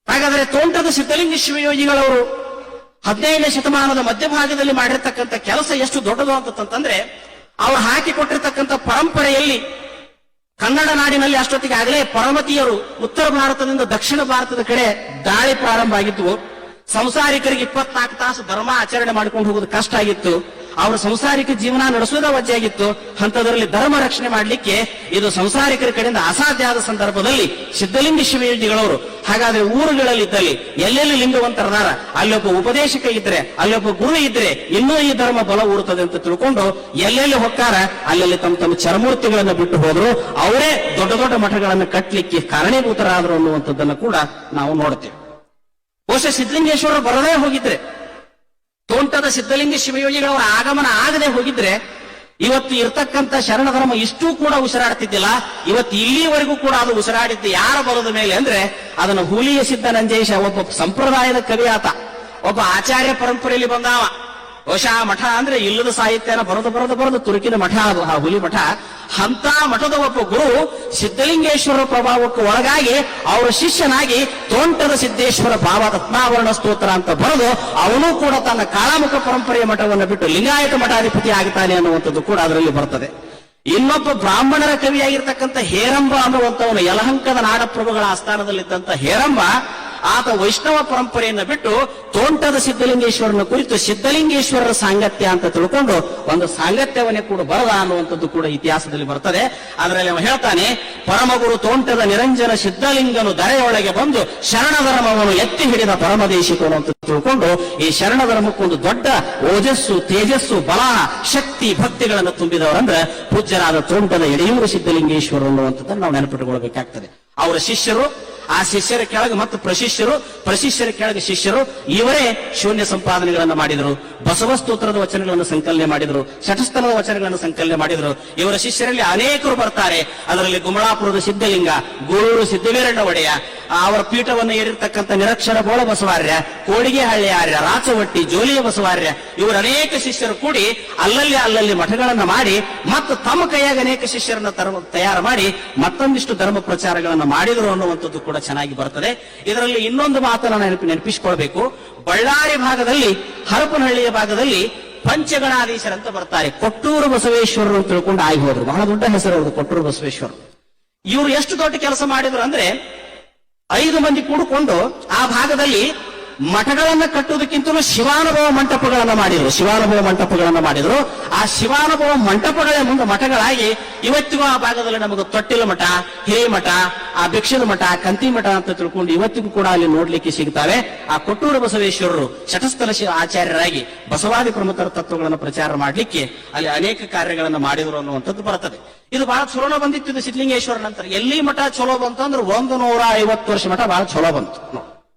ಹಾಗಾದರೆ ತೋಂಟದ ಸಿದ್ಧಲಿಂಗ ಶಿವಯೋಗಿಗಳವರು 15ನೇ ಶತಮಾನದ ಮಧ್ಯಭಾಗದಲ್ಲಿ ಮಾಡಿರ್ತಕ್ಕಂಥ ಕೆಲಸ ಎಷ್ಟು ದೊಡ್ಡದು ಅಂತಂದ್ರೆ, ಅವರು ಹಾಕಿಕೊಟ್ಟಿರ್ತಕ್ಕಂಥ ಪರಂಪರೆಯಲ್ಲಿ ಕನ್ನಡ ನಾಡಿನಲ್ಲಿ ಅಷ್ಟೊತ್ತಿಗೆ ಆಗಲೇ ಪರಮತಿಯರು ಉತ್ತರ ಭಾರತದಿಂದ ದಕ್ಷಿಣ ಭಾರತದ ಕಡೆ ದಾಳಿ ಪ್ರಾರಂಭ ಆಗಿದ್ವು. ಸಂಸಾರಿಕರಿಗೆ 24 ತಾಸು ಧರ್ಮ ಆಚರಣೆ ಮಾಡ್ಕೊಂಡು ಹೋಗೋದು ಕಷ್ಟ ಆಗಿತ್ತು. ಅವರ ಸಂಸಾರಿಕ ಜೀವನ ನಡೆಸೋದ ವಜ್ಜಾಗಿತ್ತು. ಅಂಥದ್ರಲ್ಲಿ ಧರ್ಮ ರಕ್ಷಣೆ ಮಾಡಲಿಕ್ಕೆ ಇದು ಸಂಸಾರಿಕರ ಕಡೆಯಿಂದ ಅಸಾಧ್ಯ ಆದ ಸಂದರ್ಭದಲ್ಲಿ ಸಿದ್ಧಲಿಂಗ ಶಿವಯೋಗಿಗಳವರು ಹಾಗಾದ್ರೆ ಊರುಗಳಲ್ಲಿದ್ದಲ್ಲಿ ಎಲ್ಲೆಲ್ಲಿ ಲಿಂಗವಂತರದಾರ, ಅಲ್ಲೊಬ್ಬ ಉಪದೇಶಕ ಇದ್ರೆ, ಅಲ್ಲೊಬ್ಬ ಗುರು ಇದ್ರೆ ಇನ್ನೂ ಈ ಧರ್ಮ ಬಲ ಊರುತ್ತದೆ ಅಂತ ತಿಳ್ಕೊಂಡು ಎಲ್ಲೆಲ್ಲಿ ಹೊಕ್ಕಾರ ಅಲ್ಲಲ್ಲಿ ತಮ್ಮ ಚರಮೂರ್ತಿಗಳನ್ನು ಬಿಟ್ಟು ಹೋದ್ರು. ಅವರೇ ದೊಡ್ಡ ದೊಡ್ಡ ಮಠಗಳನ್ನು ಕಟ್ಟಲಿಕ್ಕೆ ಕಾರಣೀಭೂತರಾದರು ಅನ್ನುವಂಥದ್ದನ್ನು ಕೂಡ ನಾವು ನೋಡ್ತೇವೆ. ಬಹುಶಃ ಸಿದ್ಧಲಿಂಗೇಶ್ವರರು ಬರದೇ ಹೋಗಿದ್ರೆ, ತೋಂಟದ ಸಿದ್ಧಲಿಂಗ ಶಿವಯೋಗಿಗಳವರ ಆಗಮನ ಆಗದೆ ಹೋಗಿದ್ರೆ ಇವತ್ತು ಇರ್ತಕ್ಕಂಥ ಶರಣ ಧರ್ಮ ಇಷ್ಟೂ ಕೂಡ ಉಸಿರಾಡ್ತಿದ್ದಿಲ್ಲ. ಇವತ್ತು ಇಲ್ಲಿವರೆಗೂ ಕೂಡ ಅದು ಉಸಿರಾಡಿದ್ದು ಯಾರ ಬಲದ ಮೇಲೆ ಅಂದ್ರೆ ಅದನ್ನು ಹುಲಿಯ ಸಿದ್ಧ ನಂಜೇಶ, ಒಬ್ಬ ಸಂಪ್ರದಾಯದ ಕವಿ ಆತ, ಒಬ್ಬ ಆಚಾರ್ಯ ಪರಂಪರೆಯಲ್ಲಿ ಬಂದಾವ. ಬಹುಶಃ ಆ ಮಠ ಅಂದ್ರೆ ಇಲ್ಲದ ಸಾಹಿತ್ಯನ ಬರೆದು ತುರುಕಿನ ಮಠ ಅದು, ಆ ಹುಲಿ ಮಠ. ಅಂತ ಮಠದ ಒಬ್ಬ ಗುರು ಸಿದ್ಧಲಿಂಗೇಶ್ವರ ಪ್ರಭಾವಕ್ಕೆ ಒಳಗಾಗಿ ಅವರ ಶಿಷ್ಯನಾಗಿ ತೋಂಟದ ಸಿದ್ದೇಶ್ವರ ಭಾವ ರತ್ನಾವರಣ ಸ್ತೋತ್ರ ಅಂತ ಬರೆದು ಅವನು ಕೂಡ ತನ್ನ ಕಾಳಾಮುಖ ಪರಂಪರೆಯ ಮಠವನ್ನು ಬಿಟ್ಟು ಲಿಂಗಾಯತ ಮಠಾಧಿಪತಿ ಆಗ್ತಾನೆ ಅನ್ನುವಂಥದ್ದು ಕೂಡ ಅದರಲ್ಲಿ ಬರ್ತದೆ. ಇನ್ನೊಬ್ಬ ಬ್ರಾಹ್ಮಣರ ಕವಿಯಾಗಿರ್ತಕ್ಕಂಥ ಹೇರಂಬ ಅನ್ನುವಂಥವನು, ಯಲಹಂಕದ ನಾಡಪ್ರಭುಗಳ ಆಸ್ಥಾನದಲ್ಲಿದ್ದಂಥ ಹೇರಂಬ, ಆತ ವೈಷ್ಣವ ಪರಂಪರೆಯನ್ನು ಬಿಟ್ಟು ತೋಂಟದ ಸಿದ್ಧಲಿಂಗೇಶ್ವರನ ಕುರಿತು ಸಿದ್ಧಲಿಂಗೇಶ್ವರರ ಸಾಂಗತ್ಯ ಅಂತ ತಿಳ್ಕೊಂಡು ಒಂದು ಸಾಂಗತ್ಯವನ್ನೇ ಕೂಡ ಬರದ ಅನ್ನುವಂಥದ್ದು ಕೂಡ ಇತಿಹಾಸದಲ್ಲಿ ಬರ್ತದೆ. ಅದರಲ್ಲಿ ಅವ ಹೇಳ್ತಾನೆ, ಪರಮಗುರು ತೋಂಟದ ನಿರಂಜನ ಸಿದ್ಧಲಿಂಗನು ಧರೆಯೊಳಗೆ ಬಂದು ಶರಣ ಧರ್ಮವನ್ನು ಎತ್ತಿ ಹಿಡಿದ ಪರಮದೇಶಿಕನು ಅಂತ ತಿಳ್ಕೊಂಡು ಈ ಶರಣ ಧರ್ಮಕ್ಕೊಂದು ದೊಡ್ಡ ಓಜಸ್ಸು, ತೇಜಸ್ಸು, ಬಲ, ಶಕ್ತಿ, ಭಕ್ತಿಗಳನ್ನು ತುಂಬಿದವರಂದ್ರೆ ಪೂಜ್ಯರಾದ ತೋಂಟದ ಯಡಿಯೂರು ಸಿದ್ಧಲಿಂಗೇಶ್ವರ ಅನ್ನುವಂಥದ್ದನ್ನು ನಾವು ನೆನಪಿಟ್ಟುಕೊಳ್ಬೇಕಾಗ್ತದೆ. ಅವರ ಶಿಷ್ಯರು, ಆ ಶಿಷ್ಯರ ಕೆಳಗೆ ಮತ್ತು ಪ್ರಶಿಷ್ಯರು, ಪ್ರಶಿಷ್ಯರ ಕೆಳಗೆ ಶಿಷ್ಯರು, ಇವರೇ ಶೂನ್ಯ ಸಂಪಾದನೆಗಳನ್ನು ಮಾಡಿದರು. ಬಸವ ಸ್ತೋತ್ರದ ವಚನಗಳನ್ನು ಸಂಕಲನೆ ಮಾಡಿದರು, ಶಟಸ್ಥಲದ ವಚನಗಳನ್ನು ಸಂಕಲನೆ ಮಾಡಿದರು. ಇವರ ಶಿಷ್ಯರಲ್ಲಿ ಅನೇಕರು ಬರ್ತಾರೆ. ಅದರಲ್ಲಿ ಗುಮಳಾಪುರದ ಸಿದ್ಧಲಿಂಗ, ಗೋಳೂರು ಸಿದ್ದವೀರಣ್ಣ ಒಡೆಯ, ಅವರ ಪೀಠವನ್ನು ಏರಿರ್ತಕ್ಕಂಥ ನಿರಕ್ಷರ ಬೋಳ ಬಸವಾರ್ಯ, ಕೋಡಿಗೆ ಹಳ್ಳಿ ಆರ್ಯ, ರಾಚವಟ್ಟಿ, ಜೋಲಿಯ ಬಸವಾರ್ಯ, ಇವರ ಅನೇಕ ಶಿಷ್ಯರು ಕೂಡಿ ಅಲ್ಲಲ್ಲಿ ಮಠಗಳನ್ನು ಮಾಡಿ ಮತ್ತು ತಮ್ಮ ಕೈಯಾಗ ಅನೇಕ ಶಿಷ್ಯರನ್ನ ತಯಾರು ಮಾಡಿ ಮತ್ತೊಂದಿಷ್ಟು ಧರ್ಮ ಪ್ರಚಾರಗಳನ್ನು ಮಾಡಿದರು ಅನ್ನುವಂಥದ್ದು ಕೂಡ ಚೆನ್ನಾಗಿ ಬರ್ತದೆ. ಇದರಲ್ಲಿ ಇನ್ನೊಂದು ಮಾತನ್ನು ನೆನಪಿಸಿಕೊಳ್ಬೇಕು. ಬಳ್ಳಾರಿ ಭಾಗದಲ್ಲಿ, ಹರಪನಹಳ್ಳಿಯ ಭಾಗದಲ್ಲಿ ಪಂಚಗಣಾಧೀಶರಂತ ಬರ್ತಾರೆ. ಕೊಟ್ಟೂರು ಬಸವೇಶ್ವರರು ಅಂತ ತಿಳ್ಕೊಂಡು ಆಗಿ ಹೋದ್ರು. ಬಹಳ ದೊಡ್ಡ ಹೆಸರು ಅವ್ರದ್ದು, ಕೊಟ್ಟೂರು ಬಸವೇಶ್ವರ. ಇವರು ಎಷ್ಟು ದೊಡ್ಡ ಕೆಲಸ ಮಾಡಿದ್ರು ಅಂದ್ರೆ 5 ಮಂದಿ ಕೂಡಿಕೊಂಡು ಆ ಭಾಗದಲ್ಲಿ ಮಠಗಳನ್ನ ಕಟ್ಟುವುದಕ್ಕಿಂತಲೂ ಶಿವಾನುಭವ ಮಂಟಪಗಳನ್ನ ಮಾಡಿದ್ರು. ಆ ಶಿವಾನುಭವ ಮಂಟಪಗಳೇ ಮುಂದೆ ಮಠಗಳಾಗಿ ಇವತ್ತಿಗೂ ಆ ಭಾಗದಲ್ಲಿ ನಮಗೆ ತೊಟ್ಟಿಲ ಮಠ, ಹಿರೇಮಠ, ಆ ಭಿಕ್ಷದ ಮಠ, ಕಂತಿ ಮಠ ಅಂತ ತಿಳ್ಕೊಂಡು ಇವತ್ತಿಗೂ ಕೂಡ ಅಲ್ಲಿ ನೋಡ್ಲಿಕ್ಕೆ ಸಿಗ್ತಾವೆ. ಆ ಕೊಟ್ಟೂರು ಬಸವೇಶ್ವರರು ಶಟಸ್ಥಲ ಆಚಾರ್ಯರಾಗಿ ಬಸವಾದಿ ಪ್ರಮುಖರ ತತ್ವಗಳನ್ನು ಪ್ರಚಾರ ಮಾಡ್ಲಿಕ್ಕೆ ಅಲ್ಲಿ ಅನೇಕ ಕಾರ್ಯಗಳನ್ನು ಮಾಡಿದ್ರು ಅನ್ನುವಂಥದ್ದು ಬರ್ತದೆ. ಇದು ಬಹಳ ಚಲೋ ಬಂದಿತ್ತು. ಇದು ಸಿದ್ಧಲಿಂಗೇಶ್ವರ ನಂತರ ಎಲ್ಲಿ ಮಠ ಚಲೋ ಬಂತು ಅಂದ್ರೆ 150 ವರ್ಷ ಮಠ ಬಹಳ ಚಲೋ ಬಂತು.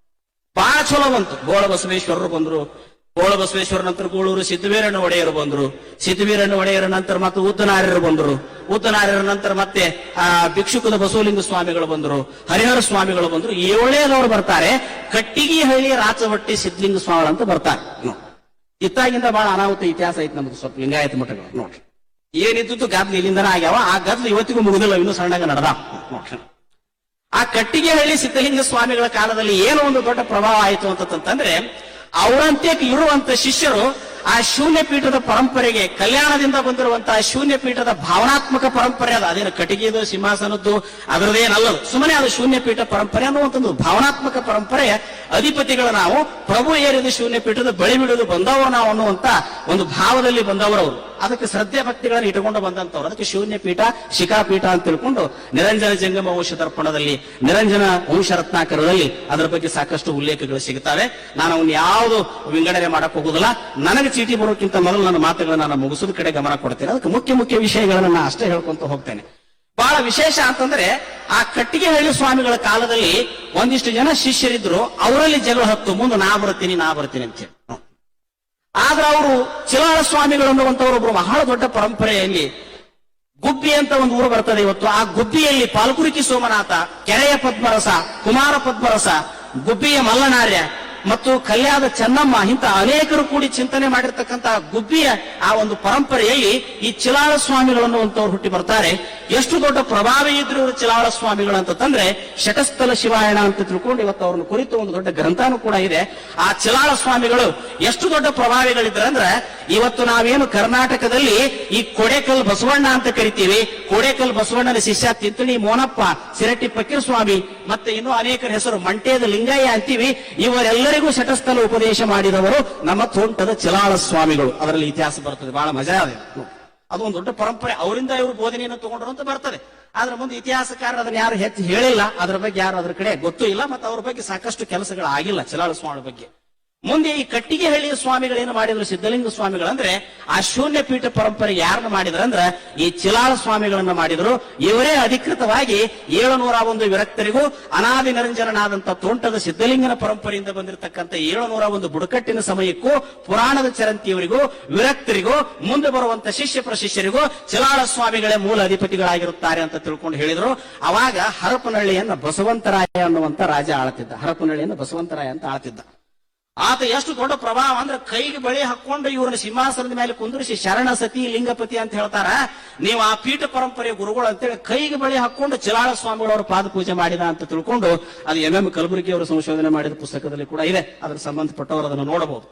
ಬಹಳ ಚಲೋ ಬಂತು. ಗೋಳ ಬಸವೇಶ್ವರರು ಬಂದ್ರು, ಗೋಳ ಬಸವೇಶ್ವರ ನಂತರ ಗೂಳೂರು ಸಿದ್ದವೀರಣ್ಣ ಒಡೆಯರು ಬಂದ್ರು, ಸಿದ್ದವೀರಣ್ಣ ಒಡೆಯರ ನಂತರ ಮತ್ತೆ ಉದ್ದನಾರ್ಯರು ಬಂದರು, ಉದ್ದನಾರ್ಯರ ನಂತರ ಮತ್ತೆ ಭಿಕ್ಷುಕದ ಬಸವಲಿಂಗ ಸ್ವಾಮಿಗಳು ಬಂದರು, ಹರಿಹರ ಸ್ವಾಮಿಗಳು ಬಂದ್ರು. 7ನೇದವರು ಬರ್ತಾರೆ, ಕಟ್ಟಿಗೆಹಳ್ಳಿ ರಾಚವಟ್ಟಿ ಸಿದ್ಧಲಿಂಗ ಸ್ವಾಮಿಗಳು ಅಂತ ಬರ್ತಾರೆ. ಇತ್ತಾಗಿಂದ ಬಹಳ ಅನಾಹುತ ಇತಿಹಾಸ ಐತಿ ನಮ್ದು ಸ್ವಲ್ಪ ಲಿಂಗಾಯತ ಮಠಗಳು ನೋಡ್ರಿ. ಏನಿದ್ದು ಗದ್ಲು ಇಲ್ಲಿಂದನ ಆಗ್ಯಾವ, ಆ ಗದ್ಲು ಇವತ್ತಿಗೂ ಮುಗಿದಿಲ್ಲ, ಇನ್ನೂ ಸಣ್ಣಗ ನಡೆದ ನೋಡ್ರಿ. ಆ ಕಟ್ಟಿಗೆಹಳ್ಳಿ ಸಿದ್ಧಲಿಂಗ ಸ್ವಾಮಿಗಳ ಕಾಲದಲ್ಲಿ ಏನೋ ಒಂದು ದೊಡ್ಡ ಪ್ರಭಾವ ಆಯಿತು ಅಂತಂದ್ರೆ, ಅವರಂತೆ ಇರುವಂತ ಶಿಷ್ಯರು ಆ ಶೂನ್ಯ ಪೀಠದ ಪರಂಪರೆಗೆ, ಕಲ್ಯಾಣದಿಂದ ಬಂದಿರುವಂತಹ ಶೂನ್ಯ ಪೀಠದ ಭಾವನಾತ್ಮಕ ಪರಂಪರೆ ಅದು, ಅದೇನು ಕಟ್ಟಿಗೆದು ಸಿಂಹಾಸನದ್ದು ಅದರದೇನಲ್ಲದು, ಸುಮ್ಮನೆ ಅದು ಶೂನ್ಯ ಪೀಠ ಪರಂಪರೆ ಅನ್ನುವಂಥದ್ದು ಭಾವನಾತ್ಮಕ ಪರಂಪರೆಯ ಅಧಿಪತಿಗಳು ನಾವು, ಪ್ರಭು ಏರಿದ ಶೂನ್ಯ ಪೀಠದ ಬಳಿ ಬಿಡುವುದು ಬಂದವರು ನಾವು ಅನ್ನುವಂತ ಒಂದು ಭಾವದಲ್ಲಿ ಬಂದವರವರು. ಅದಕ್ಕೆ ಶ್ರದ್ಧೆ ಭಕ್ತಿಗಳನ್ನು ಇಟ್ಟುಕೊಂಡು ಬಂದಂತವ್ರು. ಅದಕ್ಕೆ ಶೂನ್ಯ ಪೀಠ, ಶಿಖಾಪೀಠ ಅಂತ ತಿಳ್ಕೊಂಡು ನಿರಂಜನ ಜಂಗಮ ವಂಶ ದರ್ಪಣದಲ್ಲಿ, ನಿರಂಜನ ವಂಶ ರತ್ನಾಕರದಲ್ಲಿ ಅದರ ಬಗ್ಗೆ ಸಾಕಷ್ಟು ಉಲ್ಲೇಖಗಳು ಸಿಗುತ್ತವೆ. ನಾನು ಅವನ್ನ ಯಾವುದು ವಿಂಗಡಣೆ ಮಾಡಕ್ ಹೋಗುದಿಲ್ಲ. ನನಗೆ ಚೀಟಿ ಬರೋಕ್ಕಿಂತ ಮೊದಲು ನನ್ನ ಮಾತುಗಳನ್ನು ನಾನು ಮುಗಿಸೋದ ಕಡೆ ಗಮನ ಕೊಡ್ತೇನೆ. ಅದಕ್ಕೆ ಮುಖ್ಯ ವಿಷಯಗಳನ್ನು ನಾನು ಅಷ್ಟೇ ಹೇಳ್ಕೊಂತ ಹೋಗ್ತೇನೆ. ಬಹಳ ವಿಶೇಷ ಅಂತಂದ್ರೆ, ಆ ಕಟ್ಟಿಗೆಹಳ್ಳಿ ಸ್ವಾಮಿಗಳ ಕಾಲದಲ್ಲಿ ಒಂದಿಷ್ಟು ಜನ ಶಿಷ್ಯರಿದ್ರು, ಅವರಲ್ಲಿ ಜಗಳ ಹತ್ತು, ಮುಂದೆ ನಾ ಬರ್ತೀನಿ ಅಂತ ಹೇಳಿ. ಆದ್ರೆ ಅವರು ಚಿಲಾಳ ಸ್ವಾಮಿಗಳು ಅನ್ನುವಂಥವ್ರು ಒಬ್ರು ಬಹಳ ದೊಡ್ಡ ಪರಂಪರೆಯಲ್ಲಿ, ಗುಬ್ಬಿ ಅಂತ ಒಂದು ಊರು ಬರ್ತದೆ ಇವತ್ತು. ಆ ಗುಬ್ಬಿಯಲ್ಲಿ ಪಾಲ್ಕುರಿಕಿ ಸೋಮನಾಥ, ಕೆರೆಯ ಪದ್ಮರಸ, ಕುಮಾರ ಪದ್ಮರಸ, ಗುಬ್ಬಿಯ ಮಲ್ಲನಾರ್ಯ ಮತ್ತು ಕಲ್ಯಾದ ಚೆನ್ನಮ್ಮ, ಇಂಥ ಅನೇಕರು ಕೂಡಿ ಚಿಂತನೆ ಮಾಡಿರ್ತಕ್ಕಂತಹ ಗುಬ್ಬಿಯ ಆ ಒಂದು ಪರಂಪರೆಯಲ್ಲಿ ಈ ಚಿಲಾಳ ಸ್ವಾಮಿಗಳು ಅನ್ನುವಂಥವ್ರು ಹುಟ್ಟಿ ಬರ್ತಾರೆ. ಎಷ್ಟು ದೊಡ್ಡ ಪ್ರಭಾವಿ ಇದ್ರು ಇವರು ಚಿಲಾಳ ಸ್ವಾಮಿಗಳು ಅಂತಂದ್ರೆ, ಶಟಸ್ಥಲ ಶಿವಾಯಣ ಅಂತ ತಿಳ್ಕೊಂಡು ಇವತ್ತು ಅವ್ರನ್ನ ಕುರಿತು ಒಂದು ದೊಡ್ಡ ಗ್ರಂಥನೂ ಕೂಡ ಇದೆ. ಆ ಚಿಲಾಳ ಸ್ವಾಮಿಗಳು ಎಷ್ಟು ದೊಡ್ಡ ಪ್ರಭಾವಿಗಳಿದ್ರೆ ಅಂದ್ರೆ, ಇವತ್ತು ನಾವೇನು ಕರ್ನಾಟಕದಲ್ಲಿ ಈ ಕೊಡೇಕಲ್ ಬಸವಣ್ಣ ಅಂತ ಕರಿತೀವಿ, ಕೊಡೇಕಲ್ ಬಸವಣ್ಣನ ಶಿಷ್ಯ ತಿಂತಣಿ ಮೋನಪ್ಪ, ಸಿರಟ್ಟಿ ಫಕೀರ್ ಸ್ವಾಮಿ, ಮತ್ತೆ ಇನ್ನೂ ಅನೇಕರ ಹೆಸರು ಮಂಟೇದ ಲಿಂಗಯ್ಯ ಅಂತೀವಿ. ಇವರೆಲ್ಲರಿಗೂ ಶಟಸ್ಥಲ ಉಪದೇಶ ಮಾಡಿದವರು ನಮ್ಮ ತೋಂಟದ ಚಿಲಾಳ ಸ್ವಾಮಿಗಳು. ಅದರಲ್ಲಿ ಇತಿಹಾಸ ಬರ್ತದೆ, ಬಹಳ ಮಜಾ ಇದೆ. ಅದು ಒಂದು ದೊಡ್ಡ ಪರಂಪರೆ. ಅವರಿಂದ ಇವರು ಬೋಧನೆಯನ್ನು ತಗೊಂಡ್ರು ಅಂತ ಬರ್ತದೆ. ಆದ್ರೆ ಮುಂದೆ ಇತಿಹಾಸಕಾರರು ಅದನ್ನ ಯಾರು ಹೆಚ್ಚು ಹೇಳಿಲ್ಲ, ಅದ್ರ ಬಗ್ಗೆ ಯಾರು ಅದ್ರ ಕಡೆ ಗೊತ್ತೂ ಇಲ್ಲ, ಮತ್ತೆ ಅವ್ರ ಬಗ್ಗೆ ಸಾಕಷ್ಟು ಕೆಲಸಗಳಾಗಿಲ್ಲ ಚಿಲಾಳ ಸ್ವಾಮಿ ಬಗ್ಗೆ. ಮುಂದೆ ಈ ಕಟ್ಟಿಗೆಹಳ್ಳಿಯ ಸ್ವಾಮಿಗಳೇನು ಮಾಡಿದ್ರು, ಸಿದ್ಧಲಿಂಗ ಸ್ವಾಮಿಗಳಂದ್ರೆ ಆ ಶೂನ್ಯ ಪೀಠ ಪರಂಪರೆ ಯಾರನ್ನ ಮಾಡಿದ್ರಂದ್ರೆ ಈ ಚಿಲಾಳ ಸ್ವಾಮಿಗಳನ್ನ ಮಾಡಿದ್ರು. ಇವರೇ ಅಧಿಕೃತವಾಗಿ 701 ವಿರಕ್ತರಿಗೂ ಅನಾದಿ ನಿರಂಜನನಾದಂತ ತೋಂಟದ ಸಿದ್ಧಲಿಂಗನ ಪರಂಪರೆಯಿಂದ ಬಂದಿರತಕ್ಕಂಥ 701 ಬುಡಕಟ್ಟಿನ ಸಮಯಕ್ಕೂ ಪುರಾಣದ ಚರಂತಿಯವರಿಗೂ ವಿರಕ್ತರಿಗೂ ಮುಂದೆ ಬರುವಂತ ಶಿಷ್ಯ ಪ್ರಶಿಷ್ಯರಿಗೂ ಚಿಲಾಳ ಸ್ವಾಮಿಗಳೇ ಮೂಲ ಅಧಿಪತಿಗಳಾಗಿರುತ್ತಾರೆ ಅಂತ ತಿಳ್ಕೊಂಡು ಹೇಳಿದ್ರು. ಅವಾಗ ಹರಪನಹಳ್ಳಿಯನ್ನ ಬಸವಂತರಾಯ ಅನ್ನುವಂತ ರಾಜ ಆಳ್ತಿದ್ದ. ಹರಪನಹಳ್ಳಿಯನ್ನ ಬಸವಂತರಾಯ ಅಂತ ಆಳ್ತಿದ್ದ. ಆತ ಎಷ್ಟು ದೊಡ್ಡ ಪ್ರಭಾವ ಅಂದ್ರೆ, ಕೈಗೆ ಬಳಿ ಹಾಕೊಂಡು ಇವ್ರನ್ನ ಸಿಂಹಾಸನದ ಮೇಲೆ ಕುಂದ್ರಿಸಿ ಶರಣ ಸತಿ ಲಿಂಗಪತಿ ಅಂತ ಹೇಳ್ತಾರ. ನೀವು ಆ ಪೀಠ ಪರಂಪರೆಯ ಗುರುಗಳು ಅಂತೇಳಿ ಕೈಗೆ ಬಳಿ ಹಾಕೊಂಡು ಚಿಲಾಳ ಸ್ವಾಮಿಗಳವರು ಪಾದ ಪೂಜೆ ಮಾಡಿದ ಅಂತ ತಿಳ್ಕೊಂಡು, ಅದು ಎಂ ಕಲಬುರ್ಗಿ ಅವರು ಸಂಶೋಧನೆ ಮಾಡಿದ ಪುಸ್ತಕದಲ್ಲಿ ಕೂಡ ಇದೆ. ಅದರ ಸಂಬಂಧಪಟ್ಟವರು ಅದನ್ನು ನೋಡಬಹುದು.